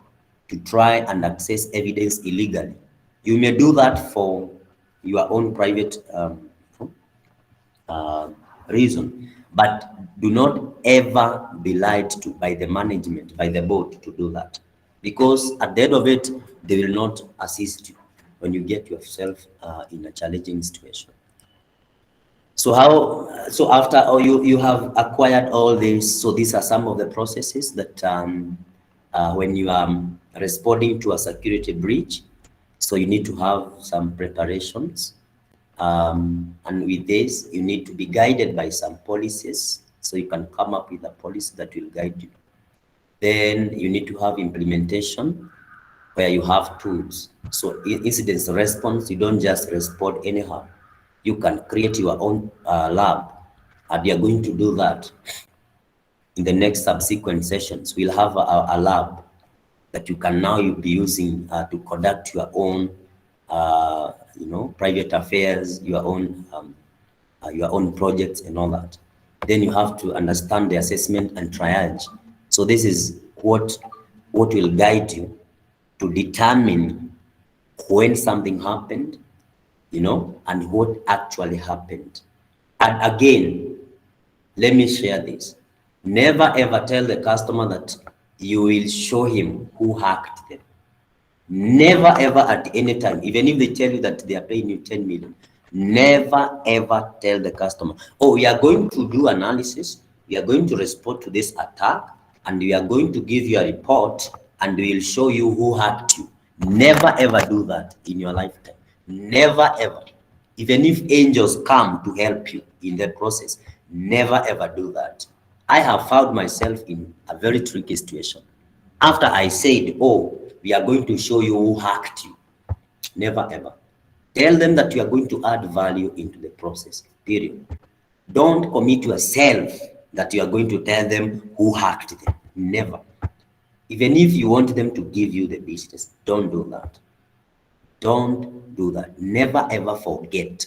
to try and access evidence illegally. You may do that for your own private reason, but do not ever be lied to by the management, by the board to do that, because at the end of it, they will not assist you when you get yourself in a challenging situation. So after you have acquired all this, so these are some of the processes that when you are responding to a security breach, so you need to have some preparations. And with this, you need to be guided by some policies, so you can come up with a policy that will guide you. Then you need to have implementation, where you have tools. So incident response, you don't just respond anyhow. You can create your own lab, and you're going to do that in the next subsequent sessions. We'll have a lab that you can now be using to conduct your own you know, private affairs, your own projects and all that. Then you have to understand the assessment and triage. So this is what will guide you to determine when something happened, you know, and what actually happened. And again, let me share this. Never ever tell the customer that you will show him who hacked them. Never ever at any time, even if they tell you that they are paying you 10 million, never ever tell the customer, oh, we are going to do analysis, we are going to respond to this attack, and we are going to give you a report, and we will show you who hacked you. Never ever do that in your lifetime. Never ever. Even if angels come to help you in the process, never ever do that. I have found myself in a very tricky situation. After I said, oh, we are going to show you who hacked you. Never ever. Tell them that you are going to add value into the process, period. Don't commit yourself that you are going to tell them who hacked them. Never. Even if you want them to give you the business, don't do that. Don't do that. Never ever forget.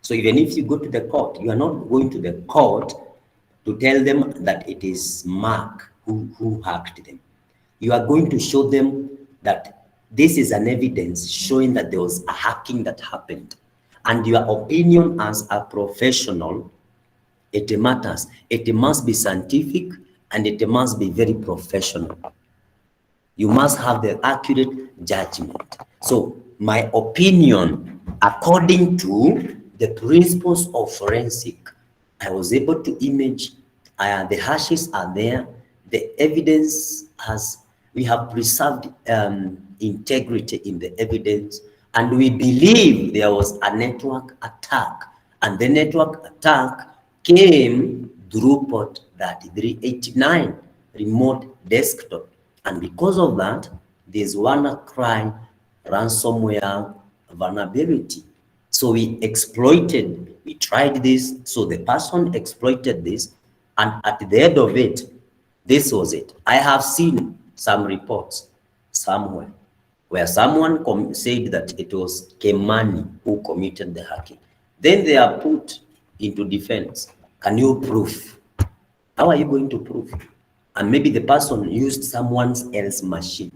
So even if you go to the court, you are not going to the court to tell them that it is Mark who hacked them. You are going to show them that this is an evidence showing that there was a hacking that happened. And your opinion as a professional, it matters. It must be scientific and it must be very professional. You must have the accurate judgment. So my opinion, according to the principles of forensic, I was able to image, the hashes are there, the evidence we have preserved integrity in the evidence, and we believe there was a network attack, and the network attack came through port 3389 remote desktop, and because of that, there's WannaCry ransomware vulnerability. So we tried this, so the person exploited this, and at the end of it, this was it. I have seen some reports somewhere where someone said that it was Kemani who committed the hacking. Then they are put into defense. Can you prove? How are you going to prove? And maybe the person used someone else's machine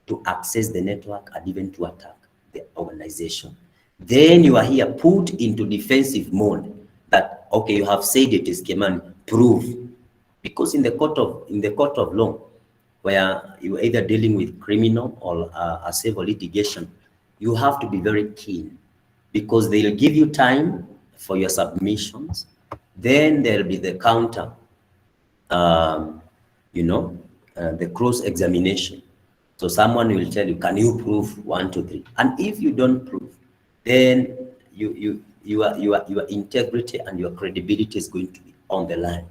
to access the network and even to attack the organization. Then you are here put into defensive mode that, okay, you have said it is Kemani, prove. Because in the court of law, where you're either dealing with criminal or a civil litigation, you have to be very keen, because they'll give you time for your submissions. Then there'll be the counter, the cross-examination. So someone will tell you, can you prove 1, 2, 3? And if you don't prove, then your integrity and your credibility is going to be on the line.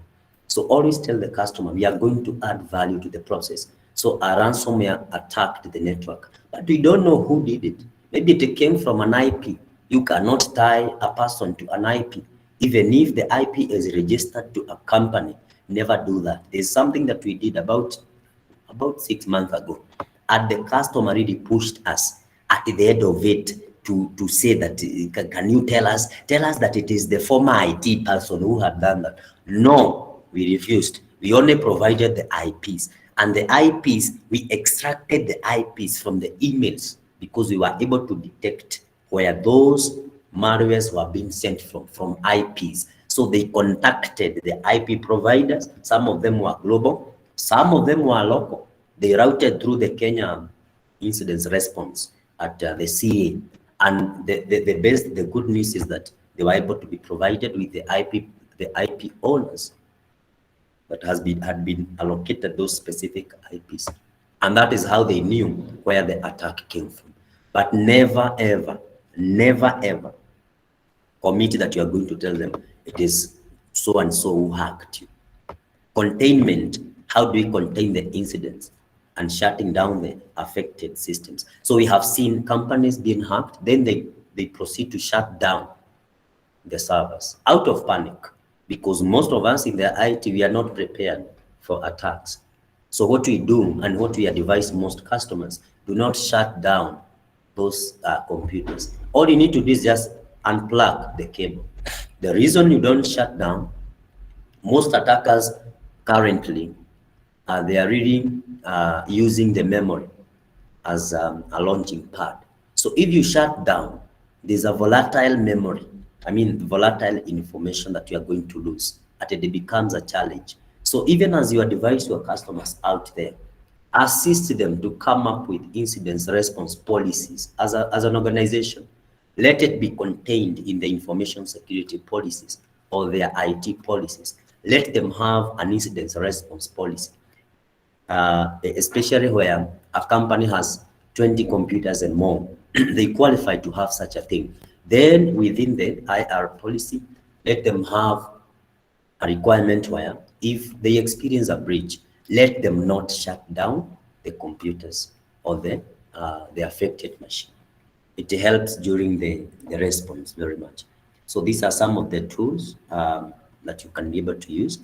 So always tell the customer, we are going to add value to the process. So a ransomware attacked the network, but we don't know who did it. Maybe it came from an IP. You cannot tie a person to an IP. Even if the IP is registered to a company, never do that. There's something that we did about 6 months ago, and the customer really pushed us at the end of it to say that, can you tell us that it is the former IT person who had done that? No. We refused. We only provided the IPs, and the IPs, we extracted the IPs from the emails because we were able to detect where those malwares were being sent from IPs. So they contacted the IP providers. Some of them were global, some of them were local. They routed through the Kenya incident response at the CA. And the good news is that they were able to be provided with the IP owners that had been allocated those specific IPs. And that is how they knew where the attack came from. But never, ever commit that you are going to tell them it is so and so who hacked you. Containment, how do we contain the incidents and shutting down the affected systems? So we have seen companies being hacked, then they proceed to shut down the servers out of panic. Because most of us in the IT, we are not prepared for attacks. So what we do and what we advise most customers, do not shut down those computers. All you need to do is just unplug the cable. The reason you don't shut down, most attackers currently, they are really using the memory as a launching pad. So if you shut down, there's a volatile memory, volatile information that you are going to lose, and it becomes a challenge. So even as you advise your customers out there, assist them to come up with incident response policies as an organization. Let it be contained in the information security policies or their IT policies. Let them have an incident response policy, especially where a company has 20 computers and more. They qualify to have such a thing. Then within the IR policy, let them have a requirement where if they experience a breach, let them not shut down the computers or the affected machine. It helps during the response very much. So these are some of the tools that you can be able to use.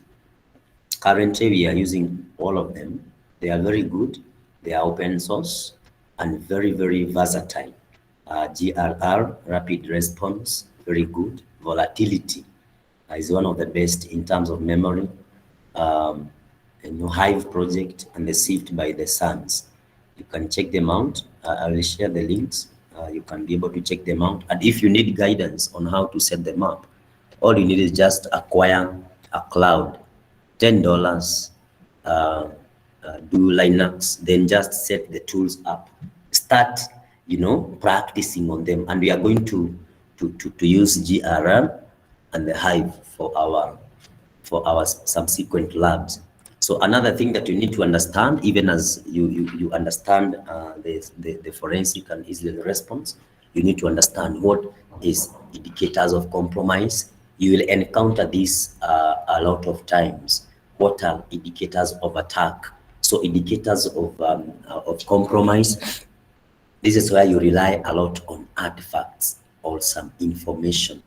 Currently, we are using all of them. They are very good. They are open source and very, very versatile. GRR, rapid response, very good. Volatility is one of the best in terms of memory. Hive project and the Sift by the Suns. You can check them out. I will share the links. You can be able to check them out. And if you need guidance on how to set them up, all you need is just acquire a cloud, $10, do Linux, then just set the tools up. Start, practicing on them. And we are going to use GRR and the Hive for our subsequent labs. So another thing that you need to understand, even as you understand the forensic and incident response, you need to understand what is indicators of compromise. You will encounter this a lot of times. What are indicators of attack? So indicators of compromise. This is where you rely a lot on artifacts or some information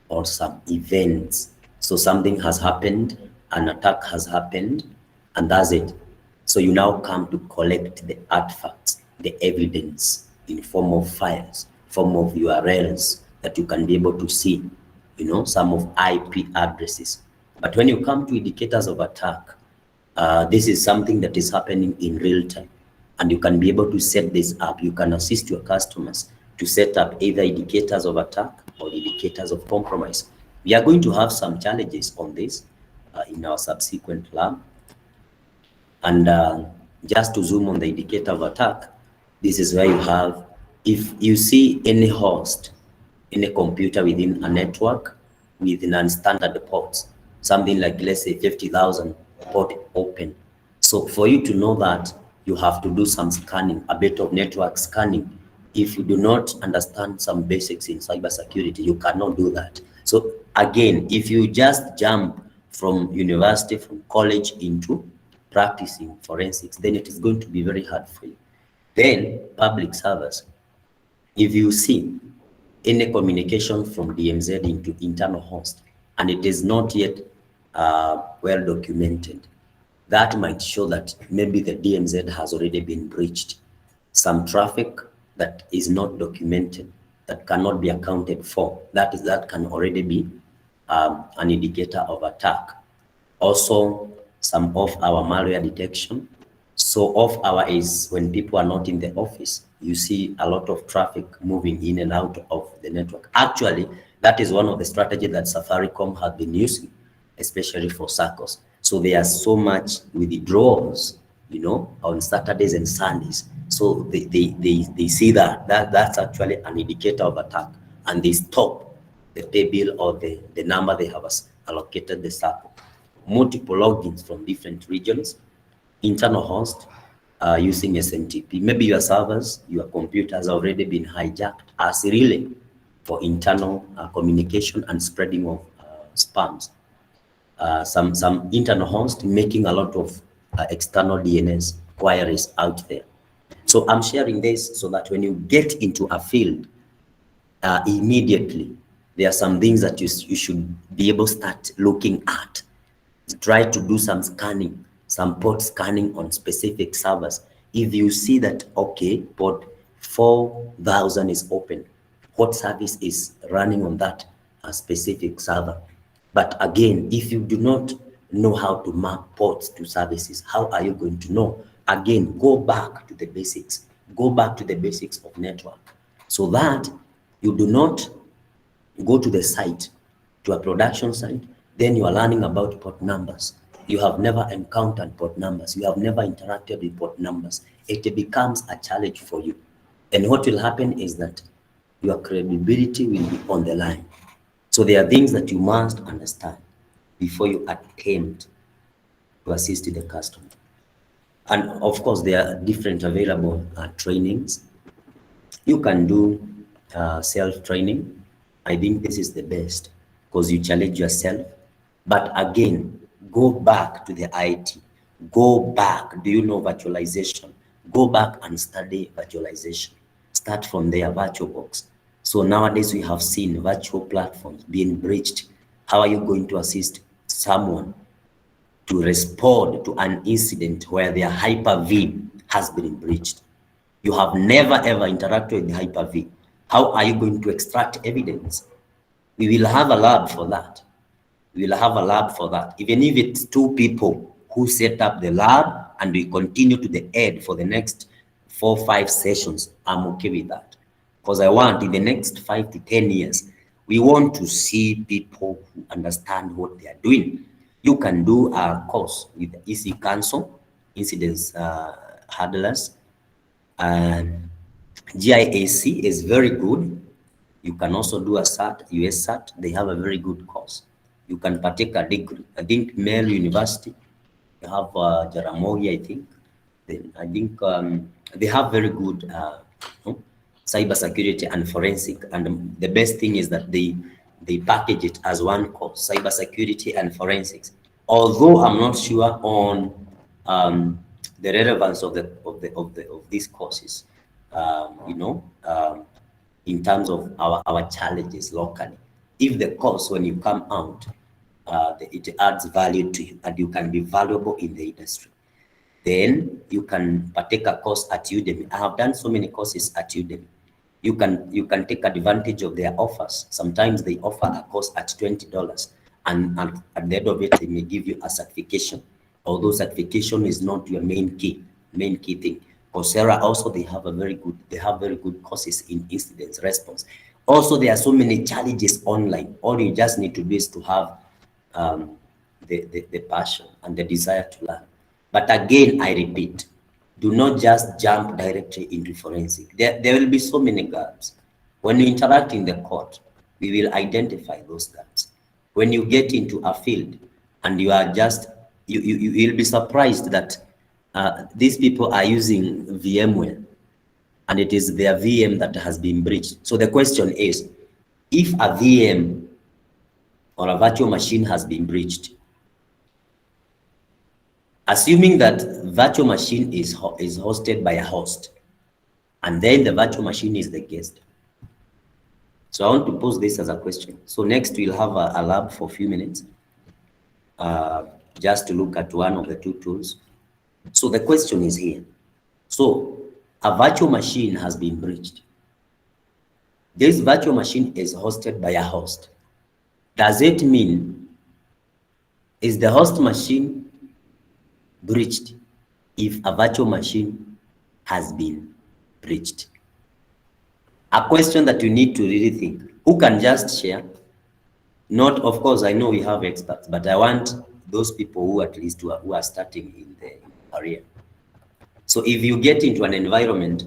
or some events. So something has happened, an attack has happened, and that's it. So you now come to collect the artifacts, the evidence in form of files, form of URLs that you can be able to see, some of IP addresses. But when you come to indicators of attack, this is something that is happening in real time, and you can be able to set this up. You can assist your customers to set up either indicators of attack or indicators of compromise. We are going to have some challenges on this in our subsequent lab. And just to zoom on the indicator of attack, this is where you have, if you see any host in a computer within a network with non-standard ports, something like, let's say, 50,000 port open. So for you to know that, you have to do some scanning, a bit of network scanning. If you do not understand some basics in cybersecurity, you cannot do that. So again, if you just jump from university, from college into practicing forensics, then it is going to be very hard for you. Then public servers, if you see any communication from DMZ into internal host, and it is not yet well documented, that might show that maybe the DMZ has already been breached. Some traffic that is not documented, that cannot be accounted for, that can already be an indicator of attack. Also, some off-hour malware detection. So off-hour is when people are not in the office. You see a lot of traffic moving in and out of the network. Actually, that is one of the strategies that Safaricom have been using, especially for SACCOs. So there are so much withdrawals, on Saturdays and Sundays. So they see that's actually an indicator of attack, and they stop the pay bill or the number they have allocated the SACCO. Multiple logins from different regions, internal host using SMTP. Maybe your servers, your computers have already been hijacked as relay for internal communication and spreading of spams. Some internal host making a lot of external DNS queries out there. So I'm sharing this so that when you get into a field, immediately, there are some things that you should be able to start looking at. Try to do some scanning, some port scanning on specific servers. If you see that, okay, port 4,000 is open. What service is running on that specific server? But again, if you do not know how to map ports to services, how are you going to know? Again, go back to the basics. Go back to the basics of network so that you do not go to the site, to a production site, then you are learning about port numbers. You have never encountered port numbers. You have never interacted with port numbers. It becomes a challenge for you. And what will happen is that your credibility will be on the line. So there are things that you must understand before you attempt to assist the customer. And of course, there are different available trainings. You can do self-training. I think this is the best because you challenge yourself. But again, go back to the IT. Go back. Do you know virtualization? Go back and study virtualization. Start from there, VirtualBox. So nowadays we have seen virtual platforms being breached. How are you going to assist someone to respond to an incident where their Hyper-V has been breached? You have never ever interacted with Hyper-V. How are you going to extract evidence? We will have a lab for that. We will have a lab for that. Even if it's 2 people who set up the lab and we continue to the end for the next 4 or 5 sessions, I'm okay with that. Because I want in the next 5 to 10 years, we want to see people who understand what they are doing. You can do a course with EC Council, Incidents Handlers, and GIAC is very good. You can also do a SAT, US SAT. They have a very good course. You can partake a degree. I think Male University, they have Jaramogi, I think. Then I think they have very good cyber security and forensic. And the best thing is that they package it as one course, cyber security and forensics. Although I'm not sure on the relevance of these courses, in terms of our challenges locally. If the course, when you come out, it adds value to you and you can be valuable in the industry, then you can partake a course at Udemy. I have done so many courses at Udemy. You can take advantage of their offers. Sometimes they offer a course at $20, and at the end of it, they may give you a certification. Although certification is not your main key thing. Coursera also, they have very good courses in incident response. Also, there are so many challenges online. All you just need to do is to have the passion and the desire to learn. But again, I repeat, do not just jump directly into forensic. There will be so many gaps. When you interact in the court, we will identify those gaps. When you get into a field and you are just, you will be surprised that these people are using VMware and it is their VM that has been breached. So the question is, if a VM or a virtual machine has been breached, assuming that virtual machine is hosted by a host, and then the virtual machine is the guest. So I want to pose this as a question. So next we'll have a lab for a few minutes, just to look at one of the 2 tools. So the question is here. So a virtual machine has been breached. This virtual machine is hosted by a host. Does it mean, is the host machine breached if a virtual machine has been breached? A question that you need to really think. Who can just share? Not, of course, I know we have experts, but I want those people who at least who are starting in the career. So if you get into an environment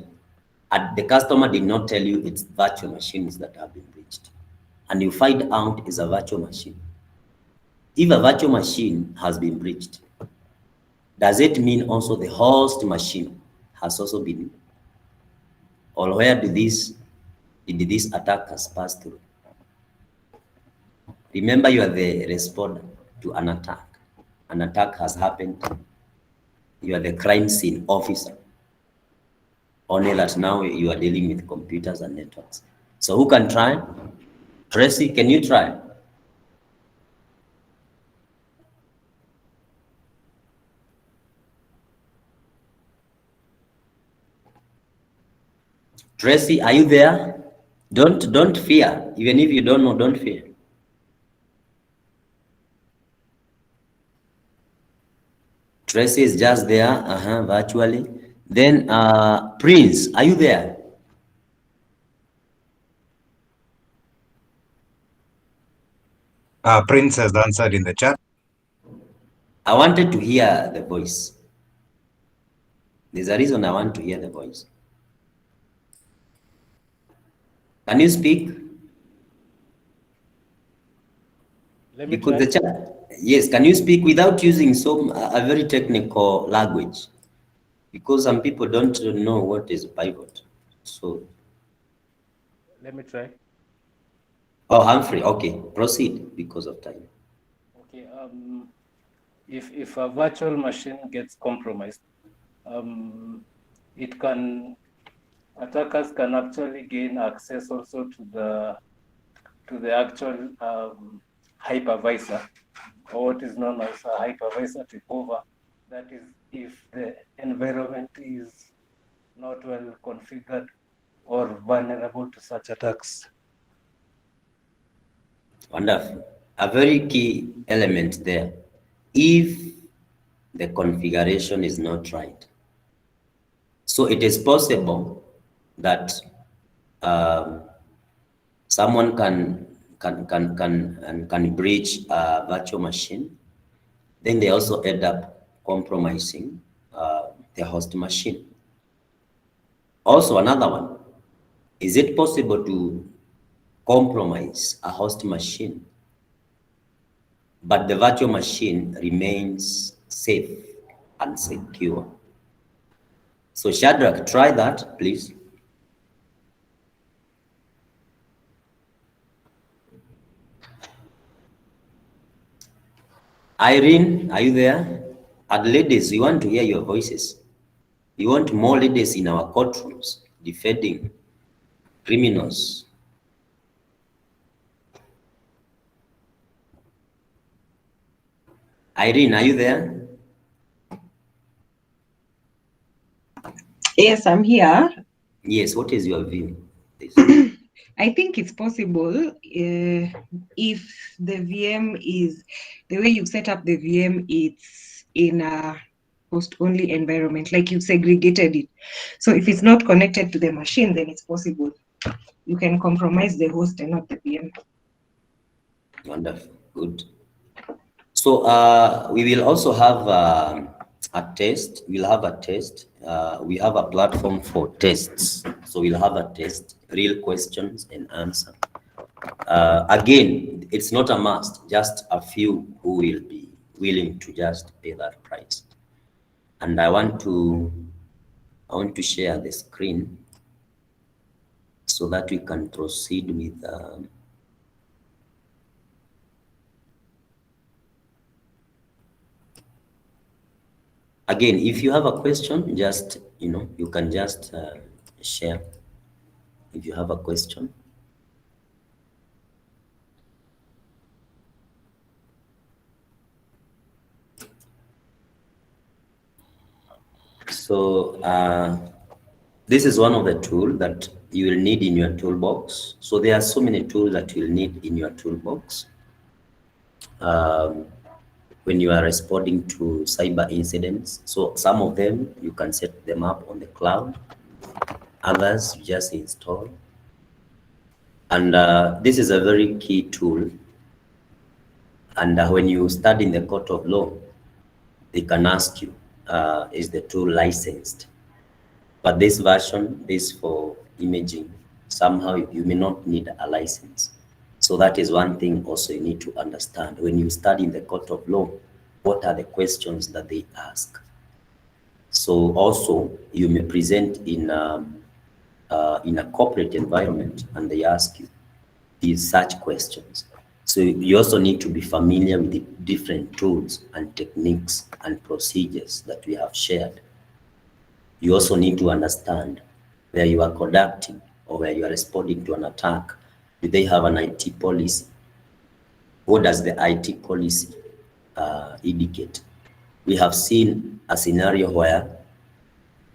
and the customer did not tell you it's virtual machines that have been breached, and you find out it's a virtual machine. If a virtual machine has been breached, does it mean also the host machine has also been, or where did these attackers pass through? Remember, you are the responder to an attack. An attack has happened. You are the crime scene officer. Only that now you are dealing with computers and networks. So who can try? Tracy, can you try? Tracy, are you there? Don't fear. Even if you don't know, don't fear. Tracy is just there, virtually. Then Prince, are you there? Prince has answered in the chat. I wanted to hear the voice. There's a reason I want to hear the voice. Can you speak? Let me Because try. the chat, yes, can you speak without using a very technical language? Because some people don't know what is pivot. So, Let me try. oh, Humphrey, okay, proceed because of time. Okay. If a virtual machine gets compromised, attackers can actually gain access also to the actual hypervisor, or what is known as a hypervisor takeover. That is, if the environment is not well configured or vulnerable to such attacks. Wonderful. A very key element there. If the configuration is not right. So it is possible that someone can breach a virtual machine. Then they also end up compromising the host machine. Also, another one, is it possible to compromise a host machine, but the virtual machine remains safe and secure? So Shadrach, try that, please. Irene, are you there? And ladies, we want to hear your voices. We want more ladies in our courtrooms defending criminals. Irene, are you there? Yes, I'm here. Yes, what is your view? I think it's possible if the VM is, the way you've set up the VM, it's in a host-only environment, like you've segregated it. So if it's not connected to the machine, then it's possible. You can compromise the host and not the VM. Wonderful, good. So we will also have a test. We'll have a test. We have a platform for tests. So we'll have a test, real questions and answer. Again, it's not a must, just a few who will be willing to just pay that price. And I want to share the screen so that we can proceed with again, if you have a question, just, you can just share if you have a question. So this is one of the tools that you will need in your toolbox. So there are so many tools that you'll need in your toolbox when you are responding to cyber incidents. So some of them, you can set them up on the cloud. Others, you just install. And this is a very key tool. And when you study in the court of law, they can ask you, is the tool licensed? But this version is for imaging. Somehow you may not need a license. So that is one thing also you need to understand. When you study in the court of law, what are the questions that they ask? So also you may present in a corporate environment and they ask you these such questions. So you also need to be familiar with the different tools and techniques and procedures that we have shared. You also need to understand where you are conducting or where you are responding to an attack. Do they have an IT policy? What does the IT policy indicate? We have seen a scenario where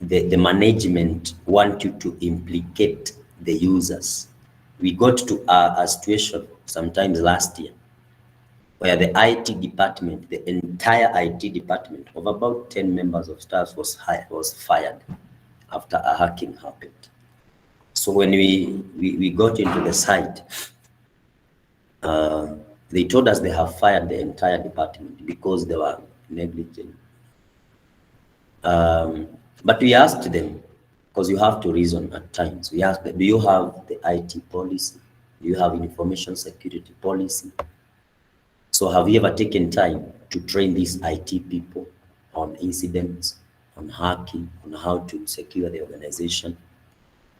the management want you to implicate the users. We got to a situation sometimes last year where the IT department, the entire IT department of about 10 members of staff was fired after a hacking happened. So when we got into the site, they told us they have fired the entire department because they were negligent. But we asked them, because you have to reason at times, we asked them, do you have the IT policy? Do you have information security policy? So have you ever taken time to train these IT people on incidents, on hacking, on how to secure the organization?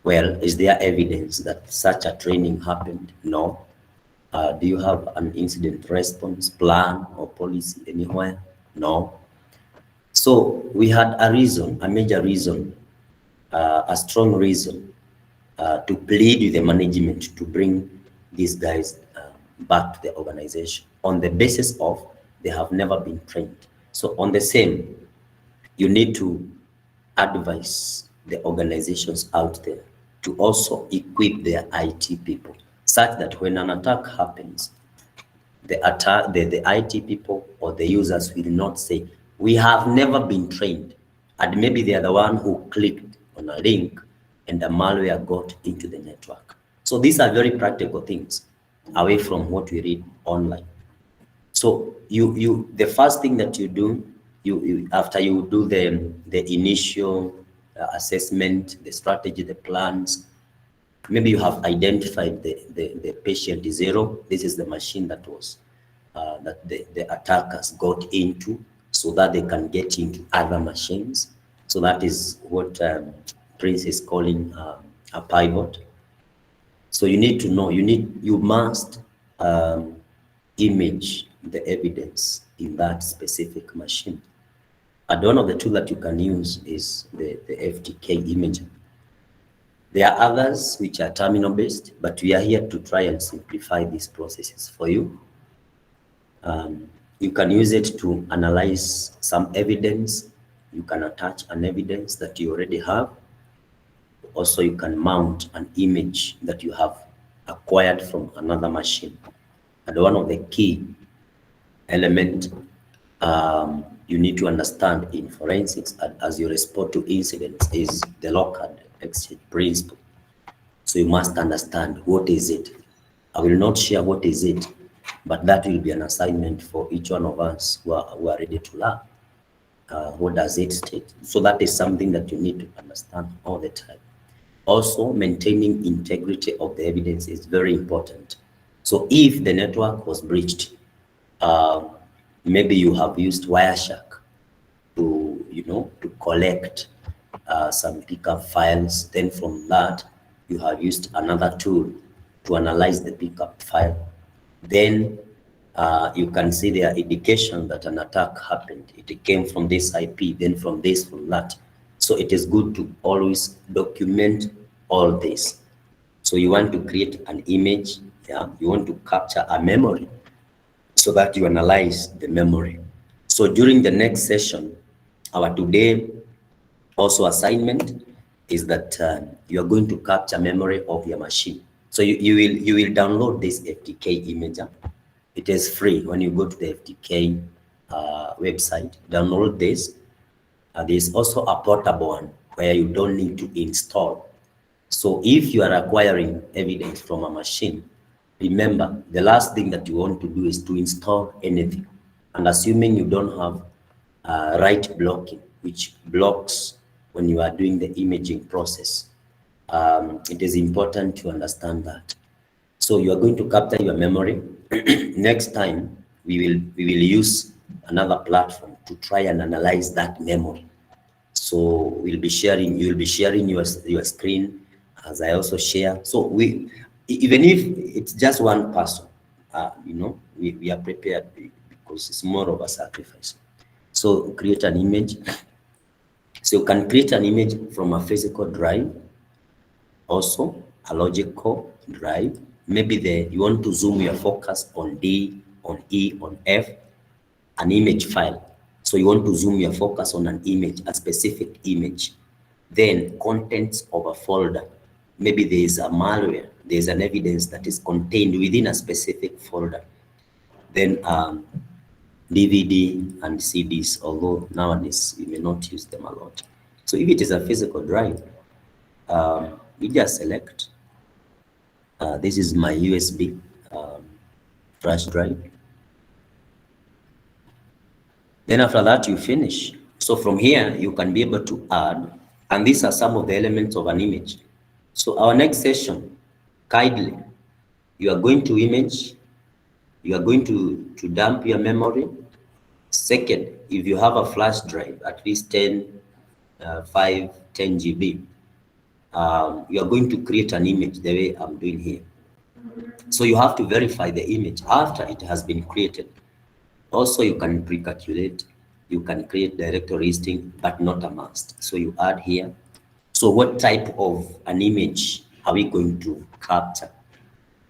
Well, is there evidence that such a training happened? No. Do you have an incident response plan or policy anywhere? No. So we had a reason, a major reason, a strong reason to plead with the management to bring these guys back to the organization on the basis of they have never been trained. So on the same, you need to advise the organizations out there to also equip their IT people such that when an attack happens, the IT people or the users will not say, we have never been trained. And maybe they are the one who clicked on a link and the malware got into the network. So these are very practical things away from what we read online. So the first thing that you do, after you do the initial assessment, the strategy, the plans, maybe you have identified the patient zero. This is the machine that was that the attackers got into, so that they can get into other machines. So that is what Prince is calling a pivot. So you need to know, you must image the evidence in that specific machine. And one of the tools that you can use is the FTK imager. There are others which are terminal based, but we are here to try and simplify these processes for you. You can use it to analyze some evidence. You can attach an evidence that you already have. Also, you can mount an image that you have acquired from another machine. And one of the key elements you need to understand in forensics as you respond to incidents is the lock-and exchange principle. So you must understand what is it. I will not share what is it, but that will be an assignment for each one of us who are ready to learn. What does it state? So that is something that you need to understand all the time. Also, maintaining integrity of the evidence is very important. So if the network was breached, maybe you have used Wireshark to collect some pickup files. Then from that, you have used another tool to analyze the pickup file. Then you can see there indication that an attack happened. It came from this IP, then from this, from that. So it is good to always document all this. So you want to create an image, you want to capture a memory so that you analyze the memory. So during the next session, our today also assignment is that you are going to capture memory of your machine. So you will download this FTK imager. It is free. When you go to the FTK website, download this. There's also a portable one where you don't need to install. So if you are acquiring evidence from a machine, remember the last thing that you want to do is to install anything. And assuming you don't have write blocking, which blocks when you are doing the imaging process, it is important to understand that. So you are going to capture your memory. Next time, we will use another platform to try and analyze that memory. So you'll be sharing your screen as I also share. So even if it's just one person, we are prepared because it's more of a sacrifice. So create an image. So you can create an image from a physical drive, also a logical drive. Maybe you want to zoom your focus on D, on E, on F, an image file. So you want to zoom your focus on an image, a specific image. then contents of a folder. Maybe there is a malware, there is an evidence that is contained within a specific folder. Then DVD and CDs, although nowadays you may not use them a lot. So if it is a physical drive, you just select, this is my USB flash drive. Then after that, you finish. So from here, you can be able to add, and these are some of the elements of an image. So our next session, kindly, you are going to image, you are going to dump your memory. Second, if you have a flash drive, at least 10 GB, you are going to create an image the way I'm doing here. So you have to verify the image after it has been created. Also, you can pre-calculate, you can create directory listing, but not a must. So you add here. So what type of an image are we going to capture?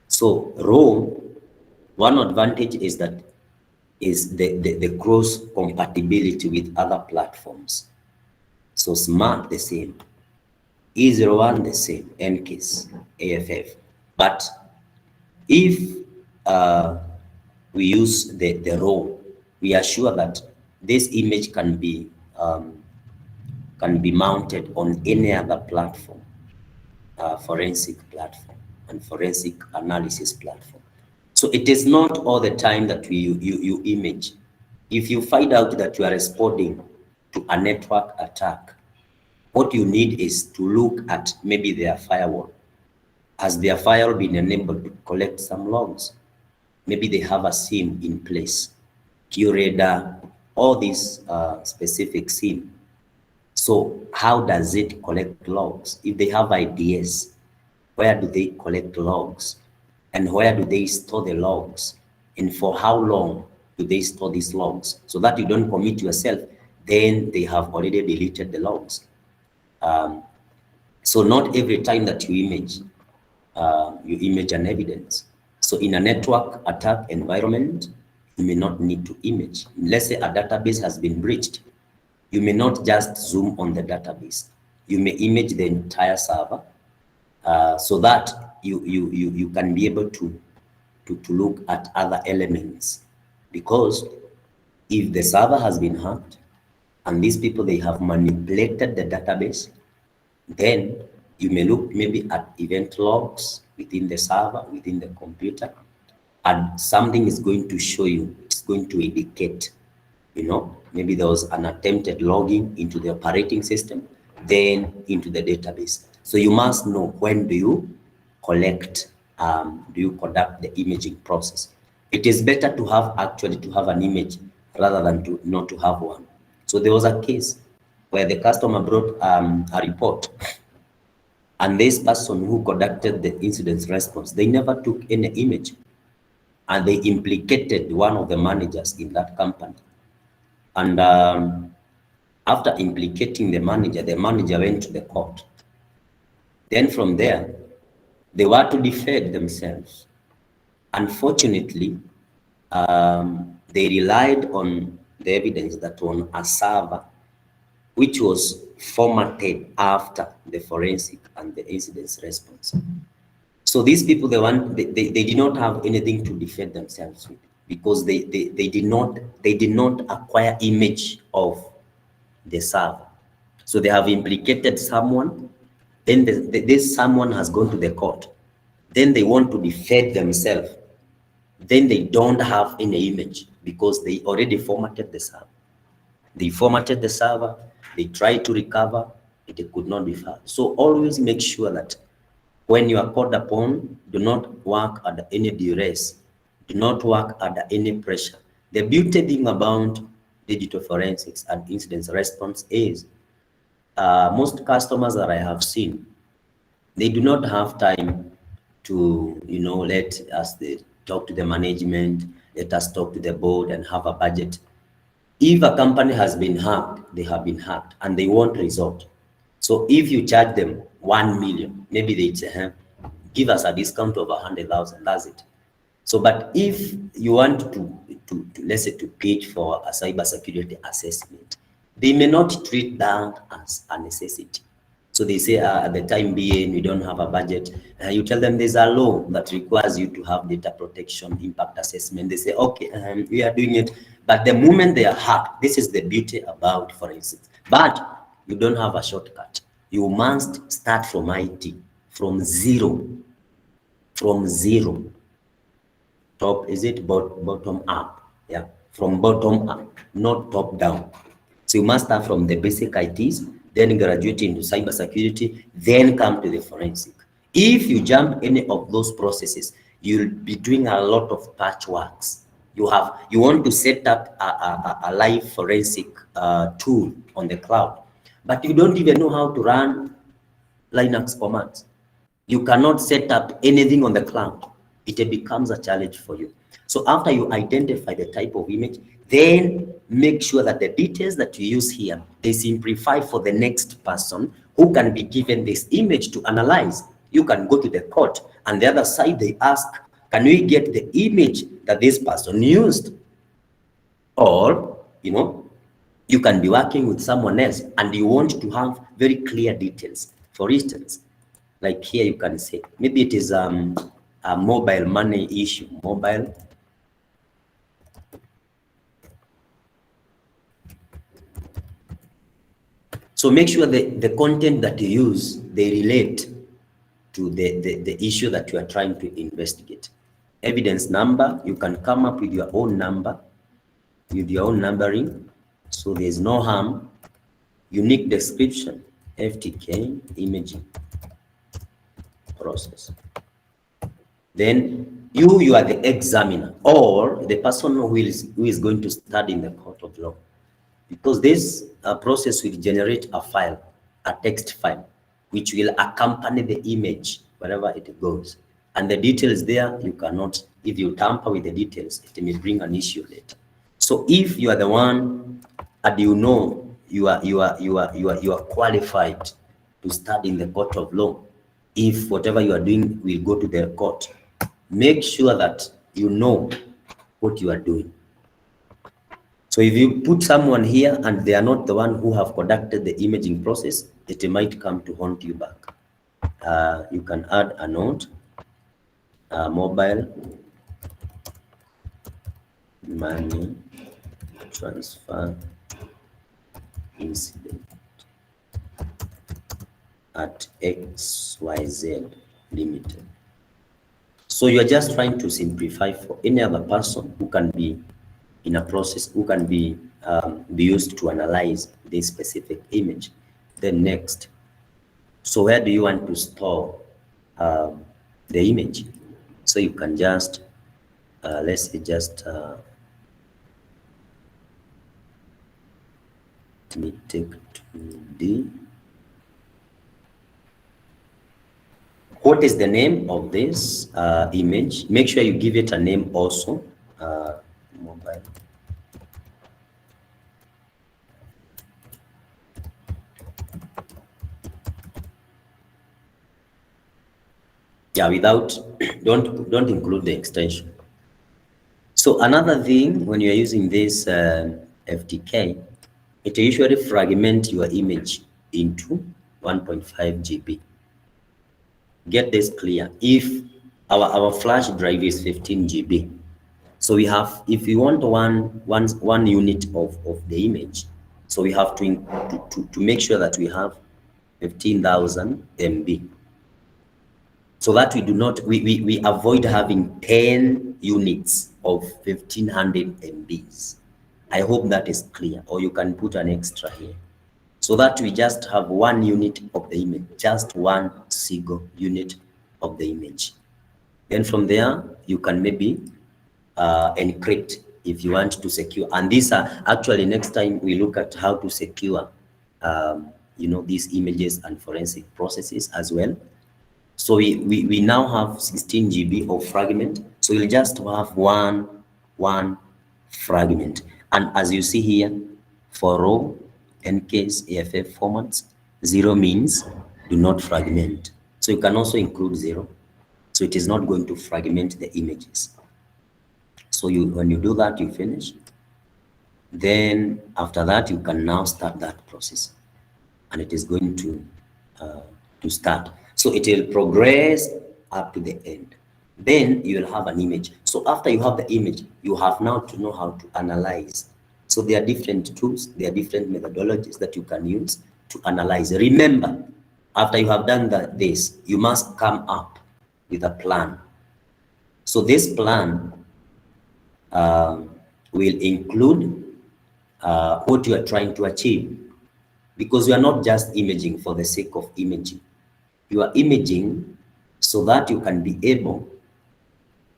So raw, one advantage is that is the cross compatibility with other platforms. So Smart the same, E01 the same, NCASE, AFF. But if we use the raw, we are sure that this image can be mounted on any other platform, forensic platform and forensic analysis platform. So it is not all the time that you image. If you find out that you are responding to a network attack, what you need is to look at maybe their firewall. Has their firewall been enabled to collect some logs? Maybe they have a SIM in place, QRadar, all these specific SIM. So how does it collect logs? If they have IDS, where do they collect logs? And where do they store the logs? And for how long do they store these logs? So that you don't commit yourself, then they have already deleted the logs. So not every time that you image an evidence. So in a network attack environment, you may not need to image. Let's say a database has been breached. You may not just zoom on the database. You may image the entire server so that you can be able to look at other elements. Because if the server has been hacked and these people, they have manipulated the database, then you may look maybe at event logs within the server, within the computer, and something is going to show you, it's going to indicate, maybe there was an attempted logging into the operating system, then into the database. So you must know when do you conduct the imaging process. It is better to have an image rather than not to have one. So there was a case where the customer brought a report, and this person who conducted the incident response, they never took any image, and they implicated one of the managers in that company. And after implicating the manager went to the court. Then from there, they were to defend themselves. Unfortunately, they relied on the evidence that on a server which was formatted after the forensic and the incident response. So these people, they did not have anything to defend themselves with, because they did not acquire image of the server. So they have implicated someone, then this someone has gone to the court. Then they want to defend themselves. Then they don't have any image because they already formatted the server. They formatted the server, they tried to recover, it could not be found. So always make sure that when you are called upon, do not work under any duress, do not work under any pressure. The beauty thing about digital forensics and incident response is most customers that I have seen, they do not have time to, let us talk to the management, let us talk to the board and have a budget. If a company has been hacked, they have been hacked and they want result. So if you charge them 1 million, maybe they say, give us a discount of 100,000, that's it. So, but if you want to let's say to pitch for a cybersecurity assessment, they may not treat that as a necessity. So they say at the time being, we don't have a budget. You tell them there's a law that requires you to have data protection, impact assessment. They say, okay, we are doing it. But the moment they are hacked, this is the beauty about forensics. But you don't have a shortcut. You must start from IT, from zero. From zero. Top, is it bottom up? Yeah, from bottom up, not top down. So you must start from the basic ITs, then graduate into cybersecurity, then come to the forensic. If you jump any of those processes, you'll be doing a lot of patchworks. You want to set up a live forensic tool on the cloud, but you don't even know how to run Linux commands. You cannot set up anything on the cloud. It becomes a challenge for you. So after you identify the type of image, then make sure that the details that you use here, they simplify for the next person who can be given this image to analyze. You can go to the court, and the other side they ask, can we get the image that this person used? Or, you can be working with someone else and you want to have very clear details. For instance, like here you can say, maybe it is a mobile money issue, mobile. So make sure that the content that you use, they relate to the issue that you are trying to investigate. Evidence number, you can come up with your own number, with your own numbering, so there's no harm. Unique description, FTK, imaging process. Then you are the examiner or the person who is going to study in the court of law, because this process will generate a file, a text file, which will accompany the image wherever it goes. And the details there, you cannot, if you tamper with the details, it may bring an issue later. So if you are the one and you are qualified to study in the court of law, if whatever you are doing will go to the court, make sure that you know what you are doing. So if you put someone here and they are not the one who have conducted the imaging process, it might come to haunt you back. You can add a note, mobile money transfer incident at XYZ Limited. So you're just trying to simplify for any other person who can be in a process, who can be used to analyze this specific image. Then next, so where do you want to store the image? So you can just, let's say just, let me take 2D. What is the name of this image? Make sure you give it a name also. Mobile. Yeah, without, don't include the extension. So another thing, when you're using this FTK, it usually fragment your image into 1.5 GB. Get this clear. If our flash drive is 15 GB, so we have, if we want one unit of the image, so we have to make sure that we have 15,000 MB, so that we do not, we avoid having 10 units of 1500 MBs. I hope that is clear, or you can put an extra here, so that we just have one unit of the image, just one single unit of the image. Then from there, you can maybe encrypt if you want to secure. And these are actually, next time we look at how to secure, these images and forensic processes as well. So we now have 16 GB of fragment. So you'll just have one fragment. And as you see here, for raw, NKs, AFF formats, 0 means do not fragment. So you can also include 0. So it is not going to fragment the images. So when you do that, you finish. Then after that, you can now start that process. And it is going to to start. So it will progress up to the end. Then you will have an image. So after you have the image, you have now to know how to analyze. So there are different tools, there are different methodologies that you can use to analyze. Remember, after you have done this, you must come up with a plan. So this plan will include what you are trying to achieve, because you are not just imaging for the sake of imaging. You are imaging so that you can be able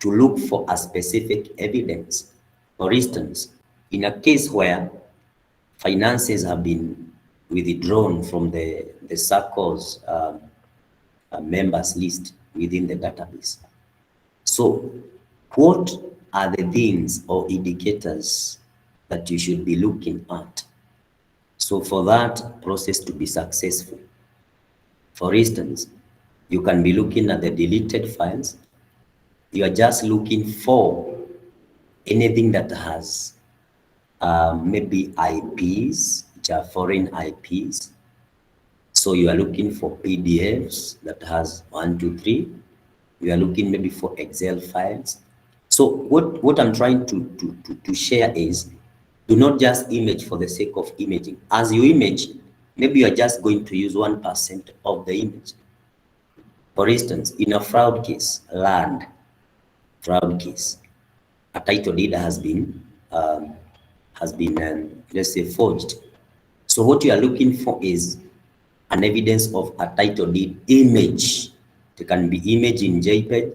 to look for a specific evidence. For instance, in a case where finances have been withdrawn from the circle's members list within the database. So what are the things or indicators that you should be looking at? So for that process to be successful, for instance, you can be looking at the deleted files. You are just looking for anything that has maybe IPs, which are foreign IPs. So you are looking for PDFs that has 1, 2, 3. You are looking maybe for Excel files. So what I'm trying to share is, do not just image for the sake of imaging. As you image, maybe you are just going to use 1% of the image. For instance, in a fraud case, land fraud case, a title deed has been let's say forged. So what you are looking for is an evidence of a title deed image. It can be image in JPEG,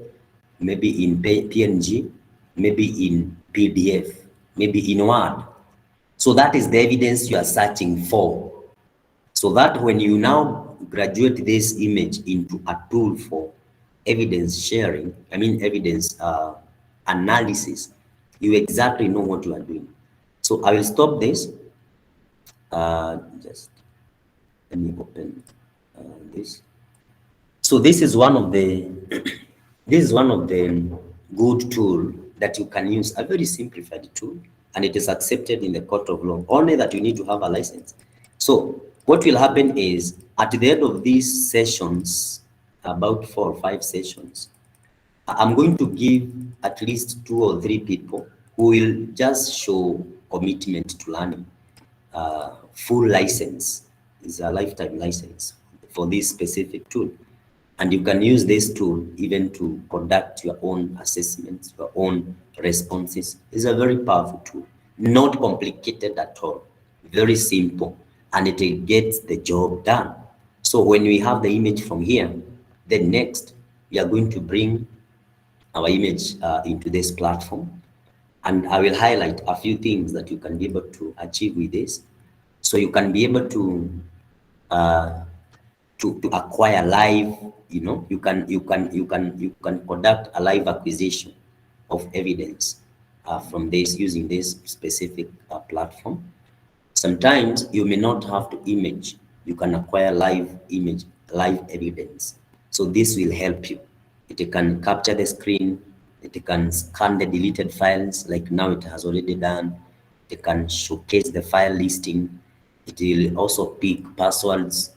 maybe in PNG, maybe in PDF, maybe in Word. So that is the evidence you are searching for. So that when you now graduate this image into a tool for evidence sharing, evidence analysis, you exactly know what you are doing. So I will stop this. Just let me open this. So this is one of the good tool that you can use, a very simplified tool, and it is accepted in the court of law, only that you need to have a license. So what will happen is, at the end of these sessions, about 4 or 5 sessions, I'm going to give at least 2 or 3 people who will just show commitment to learning. Full license is a lifetime license for this specific tool. And you can use this tool even to conduct your own assessments, your own responses. It's a very powerful tool, not complicated at all, very simple, and it gets the job done. So when we have the image from here, then next we are going to bring our image into this platform, and I will highlight a few things that you can be able to achieve with this. So you can be able to acquire live, you can conduct a live acquisition of evidence from this, using this specific platform. Sometimes you may not have to image, you can acquire live evidence. So this will help you. It can capture the screen, it can scan the deleted files, like now it has already done. It can showcase the file listing. It will also pick passwords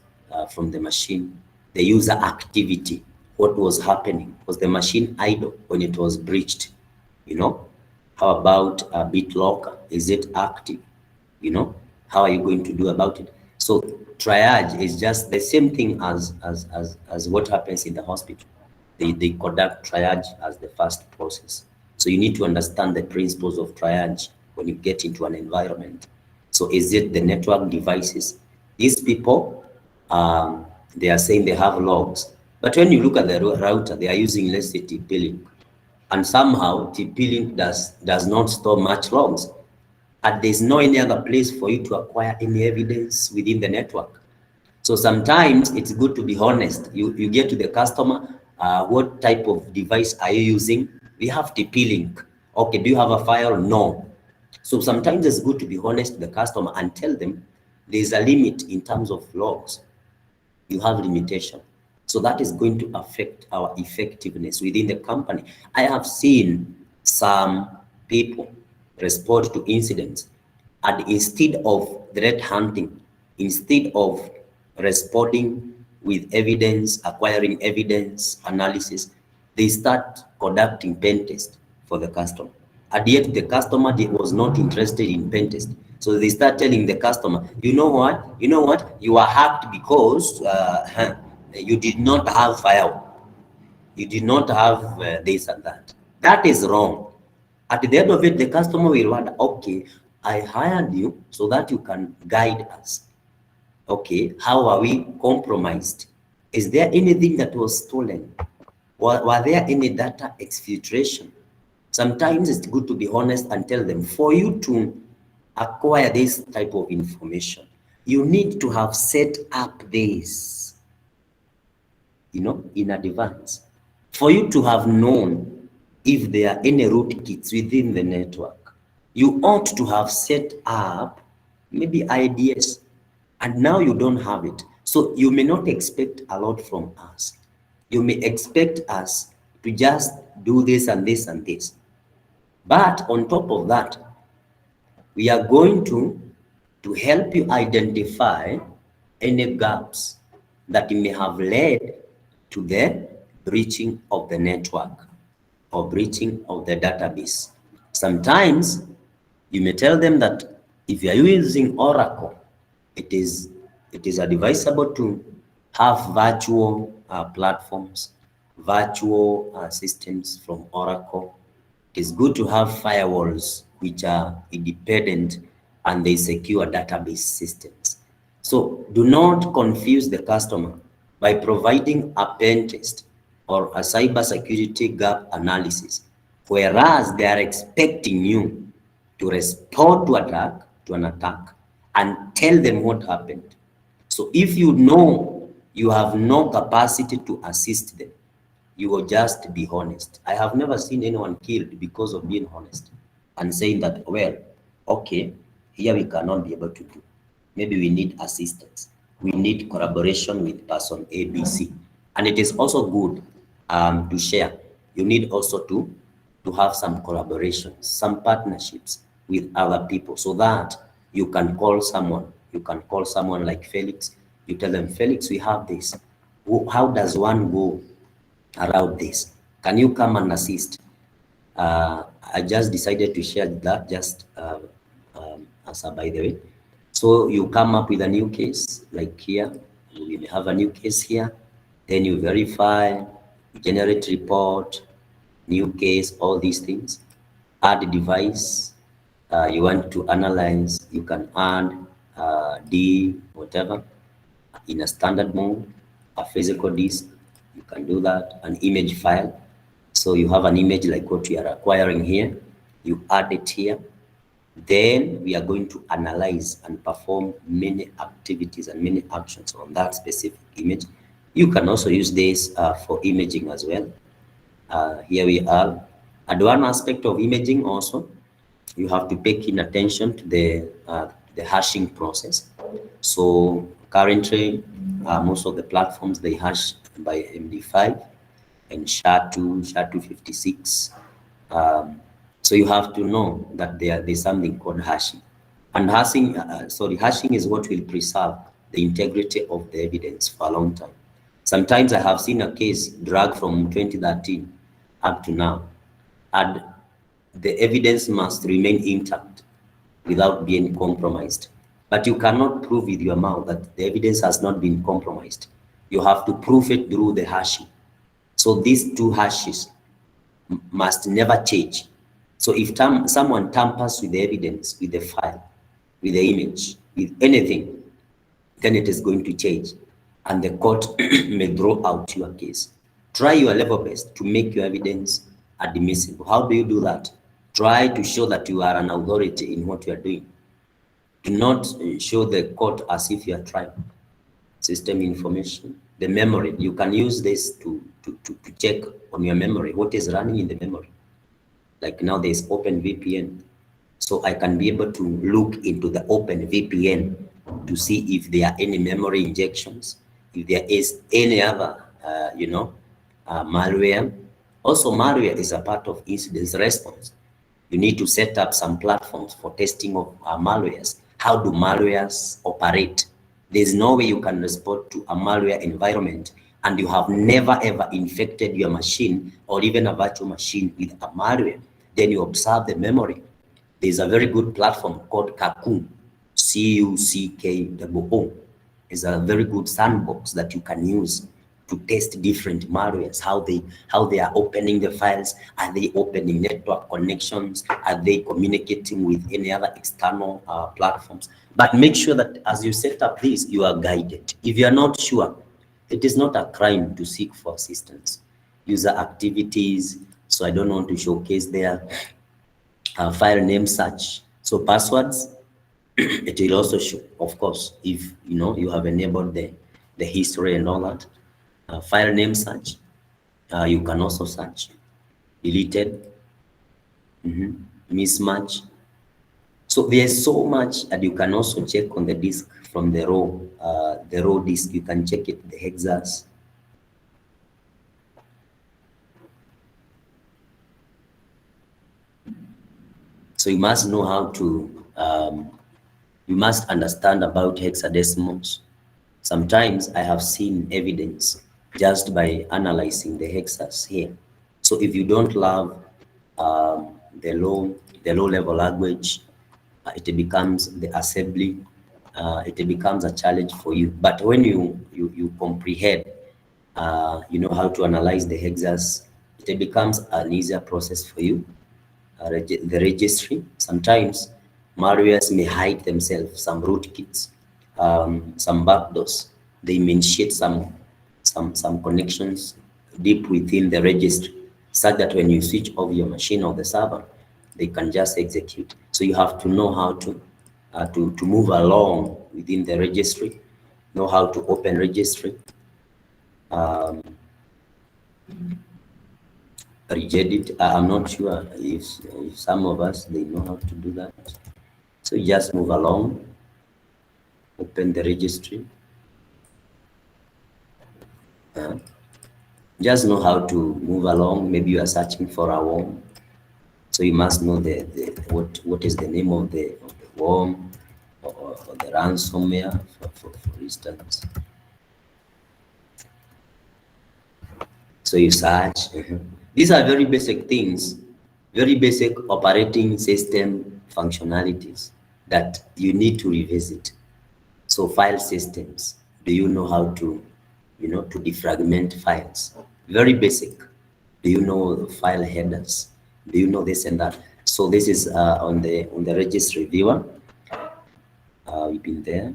from the machine, the user activity, what was happening. Was the machine idle when it was breached? How about a BitLocker? Is it active? How are you going to do about it? So triage is just the same thing as what happens in the hospital. They conduct triage as the first process. So you need to understand the principles of triage when you get into an environment. So is it the network devices? These people, they are saying they have logs, but when you look at the router, they are using, let's say, TP-Link, and somehow TP-Link does not store much logs, and there's no any other place for you to acquire any evidence within the network. So sometimes it's good to be honest. You get to the customer, what type of device are you using? We have TP-Link. Okay, do you have a file? No. So sometimes it's good to be honest to the customer and tell them there's a limit in terms of logs. You have limitation. So that is going to affect our effectiveness within the company. I have seen some people respond to incidents, and instead of threat hunting, instead of responding with evidence, acquiring evidence, analysis, they start conducting pen test for the customer. And yet the customer was not interested in pen test. So they start telling the customer, you know what, you are hacked because you did not have firewall. You did not have this and that. That is wrong. At the end of it, the customer will wonder, okay, I hired you so that you can guide us. Okay, how are we compromised? Is there anything that was stolen? Were there any data exfiltration? Sometimes it's good to be honest and tell them, for you to acquire this type of information, you need to have set up this, in advance. For you to have known if there are any rootkits within the network, you ought to have set up maybe ideas, and now you don't have it. So you may not expect a lot from us. You may expect us to just do this and this and this. But on top of that, we are going to help you identify any gaps that may have led to the breaching of the network or breaching of the database. Sometimes you may tell them that if you are using Oracle, it is advisable to have virtual platforms, virtual systems from Oracle. It is good to have firewalls which are independent and they secure database systems. So do not confuse the customer by providing a pen test or a cybersecurity gap analysis, whereas they are expecting you to respond to an attack and tell them what happened. So if you know you have no capacity to assist them, you will just be honest. I have never seen anyone killed because of being honest and saying that, well, okay, here we cannot be able to do. Maybe we need assistance. We need collaboration with person A, B, C. And it is also good to share. You need also to have some collaborations, some partnerships with other people so that you can call someone. You can call someone like Felix. You tell them, Felix, we have this. How does one go around this? Can you come and assist? I just decided to share that just as a by the way. So you come up with a new case, like here, we may have a new case here, then you verify, you generate report, new case, all these things, add device, you want to analyze, you can add D, whatever, in a standard mode, a physical disk, you can do that, an image file. So you have an image like what we are acquiring here, you add it here. Then we are going to analyze and perform many activities and many actions on that specific image. You can also use this for imaging as well. Here we are. And one aspect of imaging also, you have to pay keen attention to the hashing process. So currently, most of the platforms, they hash by MD5 and SHA-2, SHA-256. So you have to know that there's something called hashing. And hashing is what will preserve the integrity of the evidence for a long time. Sometimes I have seen a case dragged from 2013 up to now, and the evidence must remain intact without being compromised. But you cannot prove with your mouth that the evidence has not been compromised. You have to prove it through the hashing. So these two hashes must never change. So if someone tampers with the evidence, with the file, with the image, with anything, then it is going to change, and the court may throw out your case. Try your level best to make your evidence admissible. How do you do that? Try to show that you are an authority in what you are doing. Do not show the court as if you are trying. System information, the memory, you can use this to check on your memory, what is running in the memory. Like now there's OpenVPN. So I can be able to look into the OpenVPN to see if there are any memory injections, if there is any other, malware. Also, malware is a part of incident response. You need to set up some platforms for testing of malwares. How do malwares operate? There's no way you can respond to a malware environment and you have never ever infected your machine or even a virtual machine with a malware. Then you observe the memory. There's a very good platform called Cocoon, Cucko. It's a very good sandbox that you can use to test different malwares, how they are opening the files, are they opening network connections, are they communicating with any other external platforms. But make sure that as you set up this, you are guided. If you are not sure, it is not a crime to seek for assistance. User activities, so I don't want to showcase there. File name search, so passwords, it will also show, of course, if you have enabled the history and all that. File name search, you can also search. Deleted, mismatch. So there's so much, and you can also check on the disk from the raw disk. You can check it, the hexas. So you must know how to, you must understand about hexadecimals. Sometimes I have seen evidence just by analyzing the hexas here. So if you don't love the low level language, it becomes the assembly, it becomes a challenge for you. But when you comprehend, you know how to analyze the hexas, it becomes an easier process for you. The registry, sometimes malwares may hide themselves, some rootkits, some backdoors. They may initiate some connections deep within the registry, such that when you switch off your machine or the server, they can just execute. So you have to know how to move along within the registry, know how to open registry. Regedit, I'm not sure if some of us, they know how to do that. So you just move along, open the registry. Just know how to move along. Maybe you are searching for a worm, so you must know what is the name of the worm or the ransomware, for instance. So you search. These are very basic things, very basic operating system functionalities that you need to revisit. So file systems, do you know how to, to defragment files? Very basic. Do you know file headers? Do you know this and that? So this is on the registry viewer. We've been there.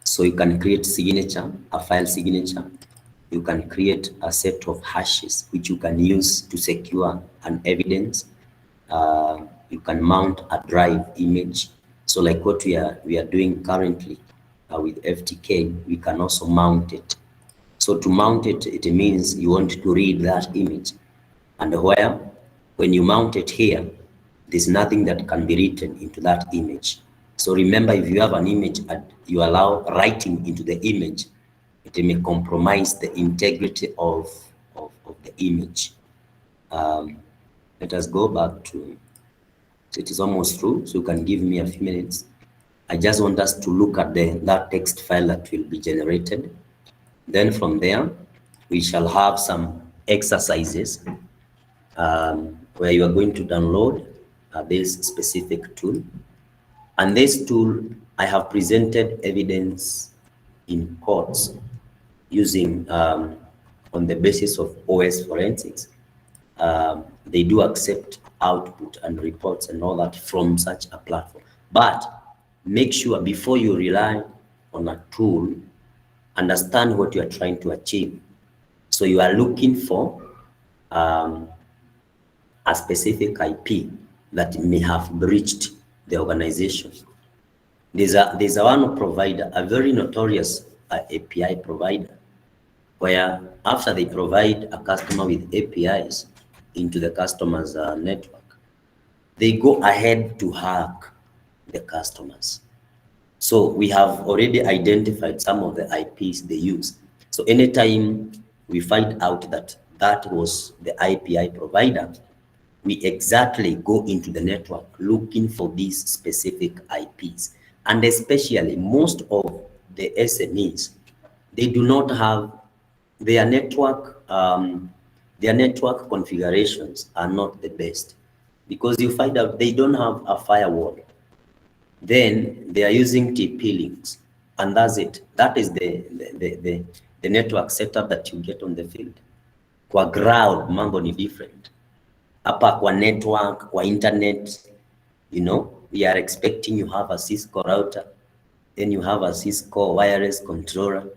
So you can create signature, a file signature. You can create a set of hashes which you can use to secure an evidence. You can mount a drive image. So like what we are doing currently with FTK, we can also mount it. So to mount it, it means you want to read that image. And when you mount it here, there's nothing that can be written into that image. So remember, if you have an image and you allow writing into the image, it may compromise the integrity of the image. Let us go back to, so it is almost through, so you can give me a few minutes. I just want us to look at that text file that will be generated. Then from there, we shall have some exercises where you are going to download this specific tool. And this tool, I have presented evidence in courts using on the basis of OS forensics. They do accept output and reports and all that from such a platform. But make sure before you rely on a tool, understand what you are trying to achieve. So you are looking for a specific IP that may have breached the organization. There's a one provider, a very notorious API provider, where after they provide a customer with APIs into the customer's network, they go ahead to hack the customers. So we have already identified some of the IPs they use. So anytime we find out that that was the API provider, we exactly go into the network looking for these specific IPs. And especially most of the SMEs, they do not have their network configurations are not the best, because you find out they don't have a firewall. Then they are using TP links, and that's it. That is the network setup that you get on the field. Kwa ground mambo ni different. Hapa kwa network, kwa internet, you know, we are expecting you have a Cisco router, then you have a Cisco wireless controller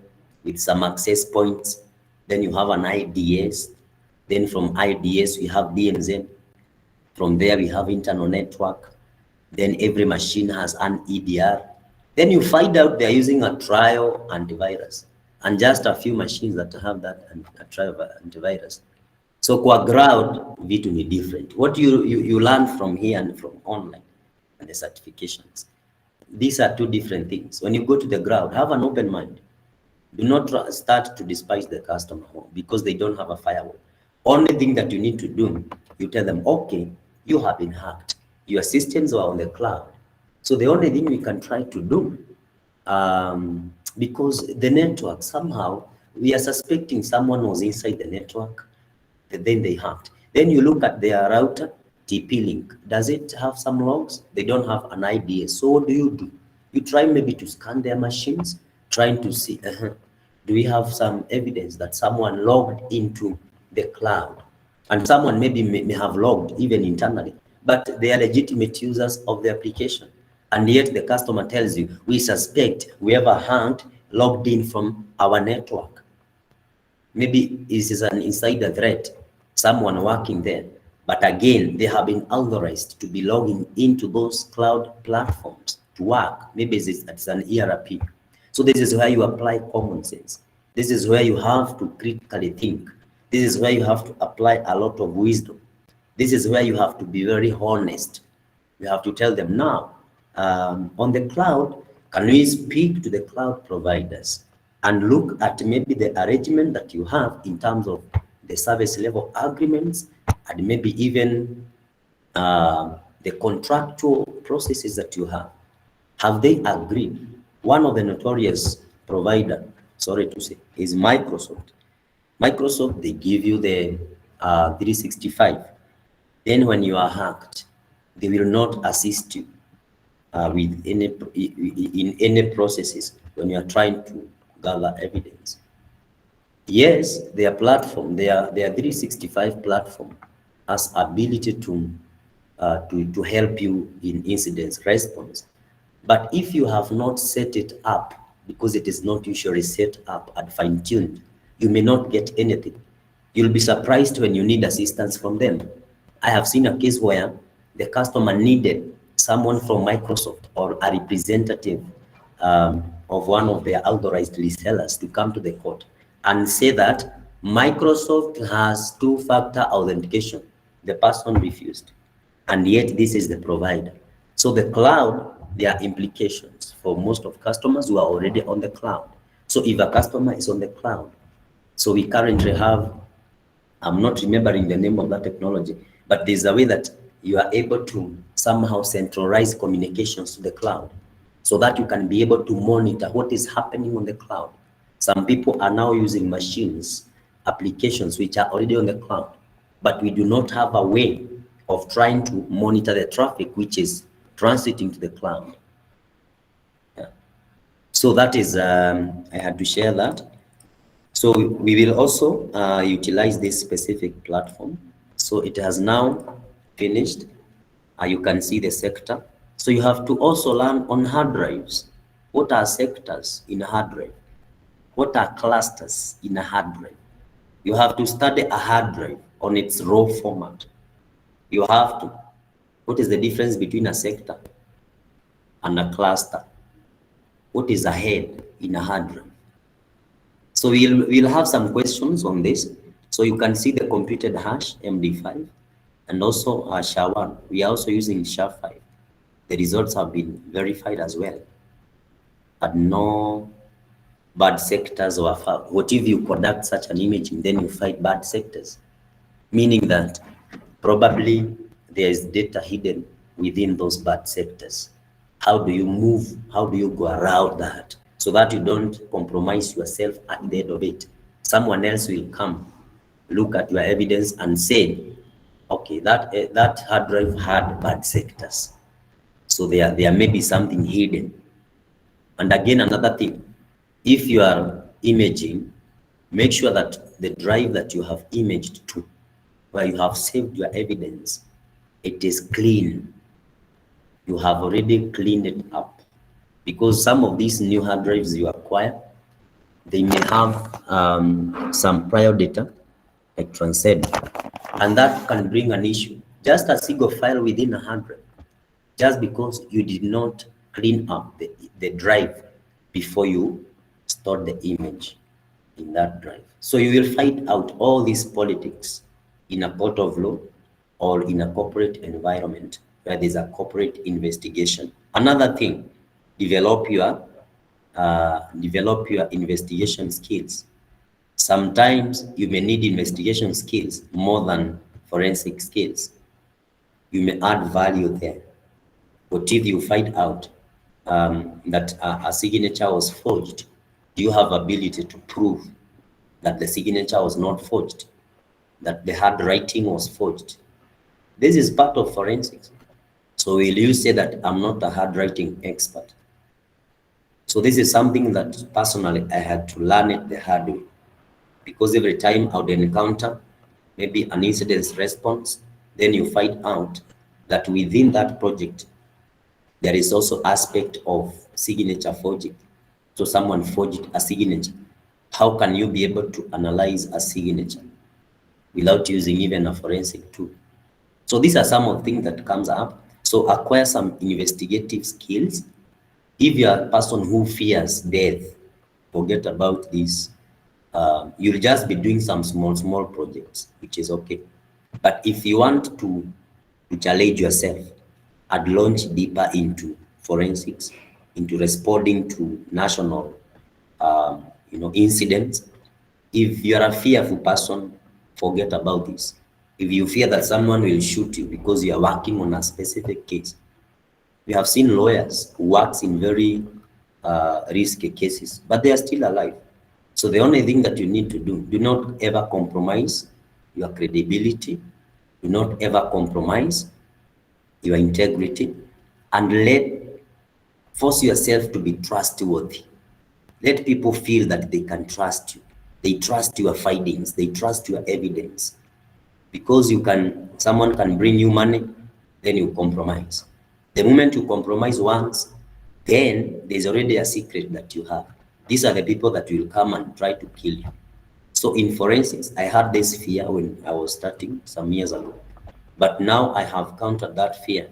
with some access points, then you have an IDS, then from IDS we have DMZ, from there we have internal network, then every machine has an EDR. Then you find out they're using a trial antivirus, and just a few machines that have that a trial antivirus. So kwa ground, vitu ni different. What you learn from here and from online and the certifications. These are two different things. When you go to the ground, have an open mind. Do not start to despise the customer because they don't have a firewall. Only thing that you need to do, you tell them, okay, you have been hacked. Your systems are on the cloud. So the only thing we can try to do, because the network, somehow, we are suspecting someone was inside the network, then they hacked. Then you look at their router, TP link. Does it have some logs? They don't have an idea. So what do? You try maybe to scan their machines, trying to see, do we have some evidence that someone logged into the cloud? And someone maybe may have logged even internally, but they are legitimate users of the application. And yet the customer tells you, we suspect whoever hacked logged in from our network. Maybe this is an insider threat, someone working there. But again, they have been authorized to be logging into those cloud platforms to work. Maybe it's an ERP. So this is where you apply common sense. This is where you have to critically think. This is where you have to apply a lot of wisdom. This is where you have to be very honest. You have to tell them now, on the cloud, can we speak to the cloud providers and look at maybe the arrangement that you have in terms of the service level agreements and maybe even the contractual processes that you have. Have they agreed? One of the notorious provider, sorry to say, is Microsoft. Microsoft, they give you the 365. Then when you are hacked, they will not assist you with in any processes when you are trying to gather evidence. Yes, their platform, their 365 platform has ability to help you in incident response. But if you have not set it up, because it is not usually set up and fine-tuned, you may not get anything. You'll be surprised when you need assistance from them. I have seen a case where the customer needed someone from Microsoft or a representative of one of their authorized resellers to come to the court and say that Microsoft has two-factor authentication. The person refused, and yet this is the provider. So the cloud, there are implications for most of customers who are already on the cloud. So if a customer is on the cloud, so we currently have, I'm not remembering the name of that technology, but there's a way that you are able to somehow centralize communications to the cloud so that you can be able to monitor what is happening on the cloud. Some people are now using machines, applications which are already on the cloud, but we do not have a way of trying to monitor the traffic which is transiting to the cloud. Yeah. So that is, I had to share that. So we will also utilize this specific platform. So it has now finished. You can see the sector. So you have to also learn on hard drives. What are sectors in a hard drive? What are clusters in a hard drive? You have to study a hard drive on its raw format. You have to. What is the difference between a sector and a cluster? What is a head in a hard drive? So we'll have some questions on this. So you can see the computed hash MD5 and also SHA-1. We are also using SHA-5. The results have been verified as well. And no bad sectors were found. What if you conduct such an imaging, then you find bad sectors? Meaning that probably there is data hidden within those bad sectors. How do you move? How do you go around that so that you don't compromise yourself at the end of it? Someone else will come, look at your evidence and say, okay, that hard drive had bad sectors. So there may be something hidden. And again, another thing, if you are imaging, make sure that the drive that you have imaged to, where you have saved your evidence, it is clean. You have already cleaned it up. Because some of these new hard drives you acquire, they may have some prior data, like transcend, and that can bring an issue. Just a single file within a hard drive, just because you did not clean up the drive before you store the image in that drive. So you will find out all these politics in a court of law or in a corporate environment where there's a corporate investigation. Another thing, develop your investigation skills. Sometimes you may need investigation skills more than forensic skills. You may add value there. What if you find out that a signature was forged? Do you have ability to prove that the signature was not forged, that the handwriting was forged? This is part of forensics. So will you say that I'm not a handwriting expert? So this is something that personally I had to learn it the hard way, because every time I would encounter maybe an incident response, then you find out that within that project, there is also aspect of signature forging. So someone forged a signature. How can you be able to analyze a signature without using even a forensic tool? So these are some of the things that comes up. So acquire some investigative skills. If you are a person who fears death, forget about this. You'll just be doing some small projects, which is okay. But if you want to challenge yourself and launch deeper into forensics, into responding to national incidents, if you're a fearful person, forget about this. If you fear that someone will shoot you because you are working on a specific case, we have seen lawyers who work in very risky cases, but they are still alive. So the only thing that you need to do not ever compromise your credibility, do not ever compromise your integrity, and force yourself to be trustworthy. Let people feel that they can trust you. They trust your findings, they trust your evidence. Because someone can bring you money, then you compromise. The moment you compromise once, then there's already a secret that you have. These are the people that will come and try to kill you. So in forensics, I had this fear when I was starting some years ago. But now I have countered that fear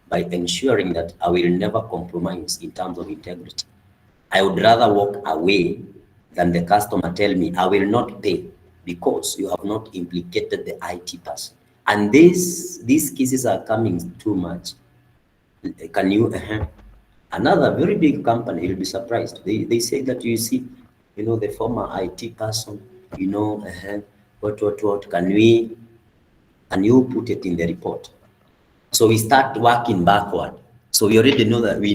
by ensuring that I will never compromise in terms of integrity. I would rather walk away than the customer tell me, I will not pay because you have not implicated the IT person. And these cases are coming too much. Can you, another very big company, you'll be surprised. They say that, you see, the former IT person, what, and you put it in the report. So we start working backward. So we already know that we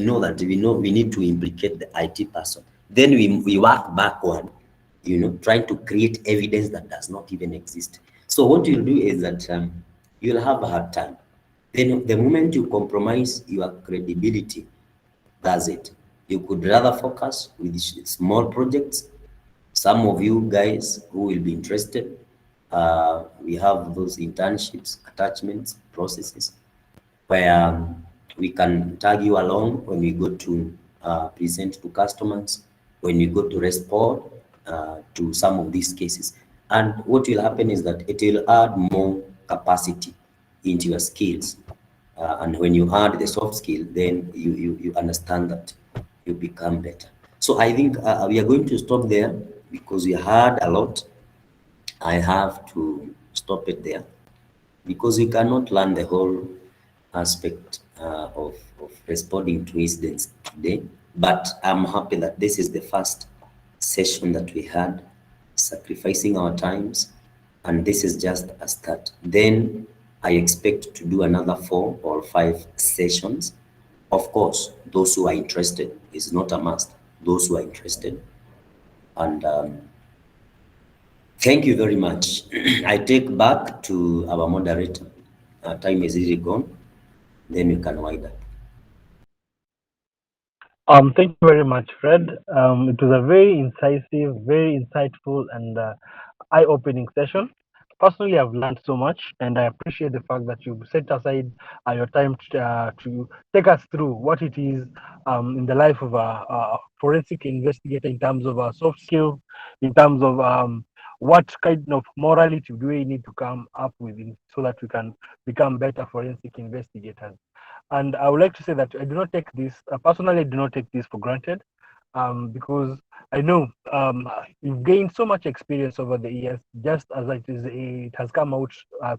need to implicate the IT person. Then we work backward, trying to create evidence that does not even exist. So what you'll do is that you'll have a hard time. Then the moment you compromise your credibility, that's it. You could rather focus with small projects. Some of you guys who will be interested, we have those internships, attachments, processes, where we can tag you along when we go to present to customers, when we go to respond to some of these cases. And what will happen is that it will add more capacity into your skills. And when you add the soft skill, then you understand that you become better. So I think we are going to stop there because we heard a lot. I have to stop it there because you cannot learn the whole aspect of responding to incidents today. But I'm happy that this is the first session that we had, sacrificing our times, and this is just a start. Then I expect to do another 4 or 5 sessions Of course, those who are interested, is not a must, those who are interested. And thank you very much. I take back to our moderator. Time is really gone. Then you can wind up. Thank you very much, Fred. It was a very incisive, very insightful, and eye-opening session. Personally, I've learned so much, and I appreciate the fact that you've set aside your time to take us through what it is in the life of a forensic investigator in terms of soft skills, in terms of what kind of morality do we need to come up with so that we can become better forensic investigators. And I would like to say that I do not take this, personally, I do not take this for granted because I know you've gained so much experience over the years, just as it has come out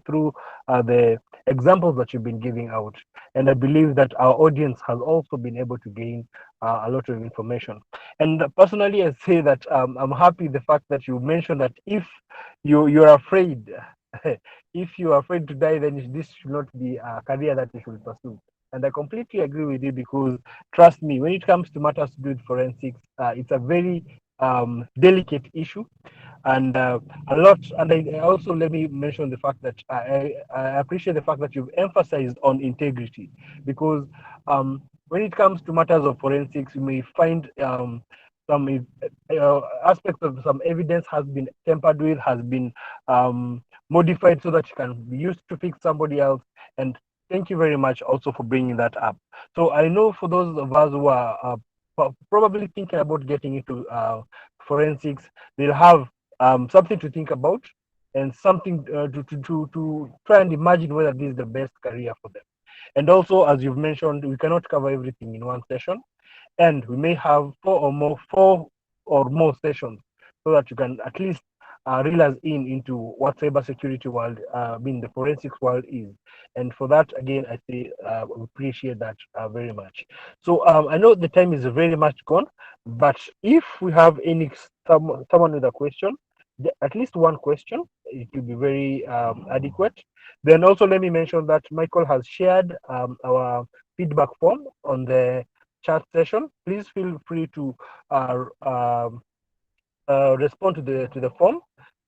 through the examples that you've been giving out. And I believe that our audience has also been able to gain a lot of information. And personally, I say that I'm happy the fact that you mentioned that if you're afraid, if you're afraid to die, then this should not be a career that you should pursue. And I completely agree with you because trust me, when it comes to matters to do with forensics, it's a very delicate issue and a lot. And I also let me mention the fact that I appreciate the fact that you've emphasized on integrity because when it comes to matters of forensics, you may find some aspects of some evidence has been tampered with, has been modified so that it can be used to fix somebody else. And thank you very much also for bringing that up. So I know for those of us who are probably thinking about getting into forensics, they'll have something to think about and something to try and imagine whether this is the best career for them. And also, as you've mentioned, we cannot cover everything in one session, and we may have four or more sessions so that you can at least reel us into what cybersecurity world, the forensics world is. And for that, again, I say we appreciate that very much. So I know the time is very much gone, but if we have someone with a question, at least one question, it will be very adequate. Then also let me mention that Michael has shared our feedback form on the chat session. Please feel free to respond to the form.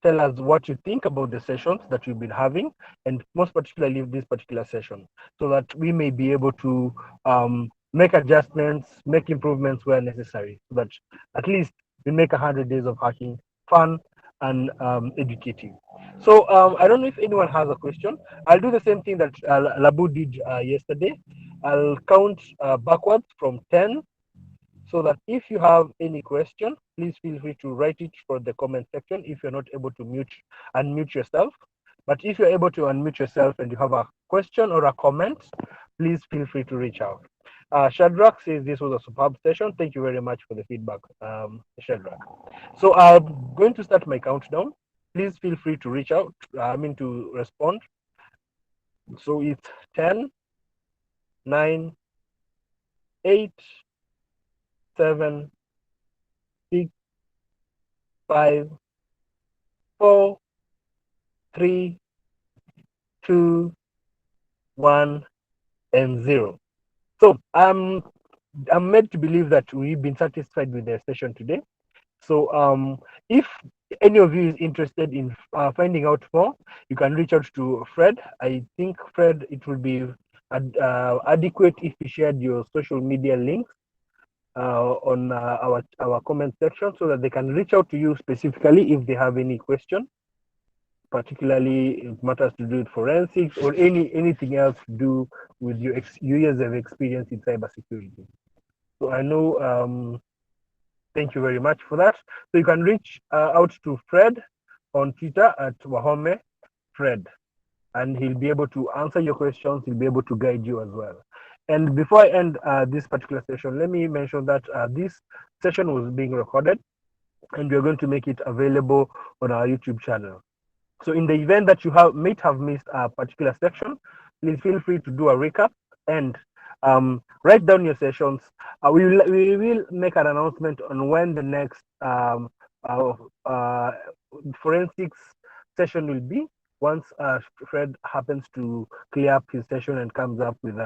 Tell us what you think about the sessions that we've been having, and most particularly this particular session, so that we may be able to make adjustments, make improvements where necessary, so that at least we make 100 days of hacking fun and educative. So I don't know if anyone has a question. I'll do the same thing that Labu did yesterday. I'll count backwards from 10, so that if you have any question, please feel free to write it for the comment section if you're not able to unmute yourself. But if you're able to unmute yourself and you have a question or a comment, please feel free to reach out. Shadrach says this was a superb session. Thank you very much for the feedback, Shadrach. So I'm going to start my countdown. Please feel free to reach out, to respond. So it's 10, 9, 8, 7, 6, 5, 4, 3, 2, 1, and 0. So I'm made to believe that we've been satisfied with the session today. So if any of you is interested in finding out more, you can reach out to Fred. I think Fred, it will be adequate if you shared your social media links on our comment section so that they can reach out to you specifically if they have any question, particularly if matters to do with forensics or anything else to do with your years of experience in cybersecurity. So I know, thank you very much for that. So you can reach out to Fred on Twitter at Wahome Fred, and he'll be able to answer your questions. He'll be able to guide you as well. And before I end this particular session, let me mention that this session was being recorded and we're going to make it available on our YouTube channel. So in the event that you might have missed a particular section, please feel free to do a recap and write down your sessions. We will make an announcement on when the next forensics session will be once Fred happens to clear up his session and comes up with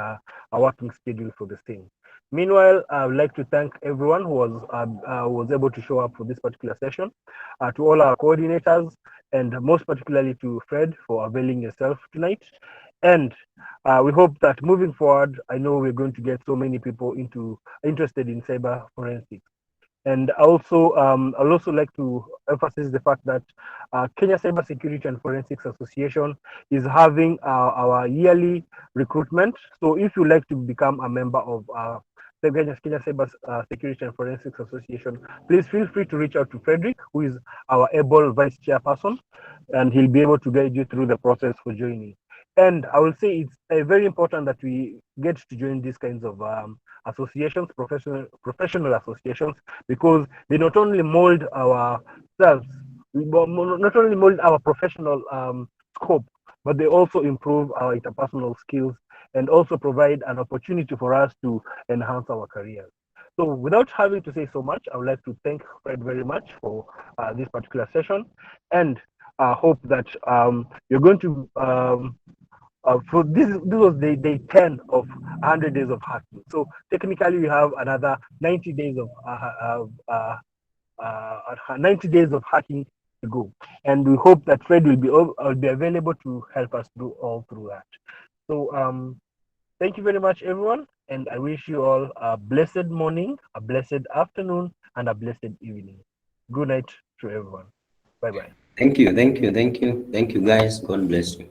working schedule for the same. Meanwhile, I would like to thank everyone who was able to show up for this particular session, to all our coordinators, and most particularly to Fred for availing yourself tonight. And we hope that moving forward, I know we're going to get so many people interested in cyber forensics. And also, I'd also like to emphasize the fact that Kenya Cyber Security and Forensics Association is having our yearly recruitment. So if you'd like to become a member of the Kenya Cyber Security and Forensics Association, please feel free to reach out to Fredrick, who is our able vice chairperson, and he'll be able to guide you through the process for joining. And I will say it's very important that we get to join these kinds of associations, professional associations, because they not only mold ourselves, not only mold our professional scope, but they also improve our interpersonal skills and also provide an opportunity for us to enhance our careers. So without having to say so much, I would like to thank Fred very much for this particular session, and hope that you're going to for this was day 10 of 100 days of hacking. So technically we have another 90 days of 90 days of hacking to go, and we hope that Fred will be available to help us do all through that. So thank you very much, everyone, and I wish you all a blessed morning, a blessed afternoon, and a blessed evening. Good night to everyone. Bye bye. Thank you, guys. God bless you.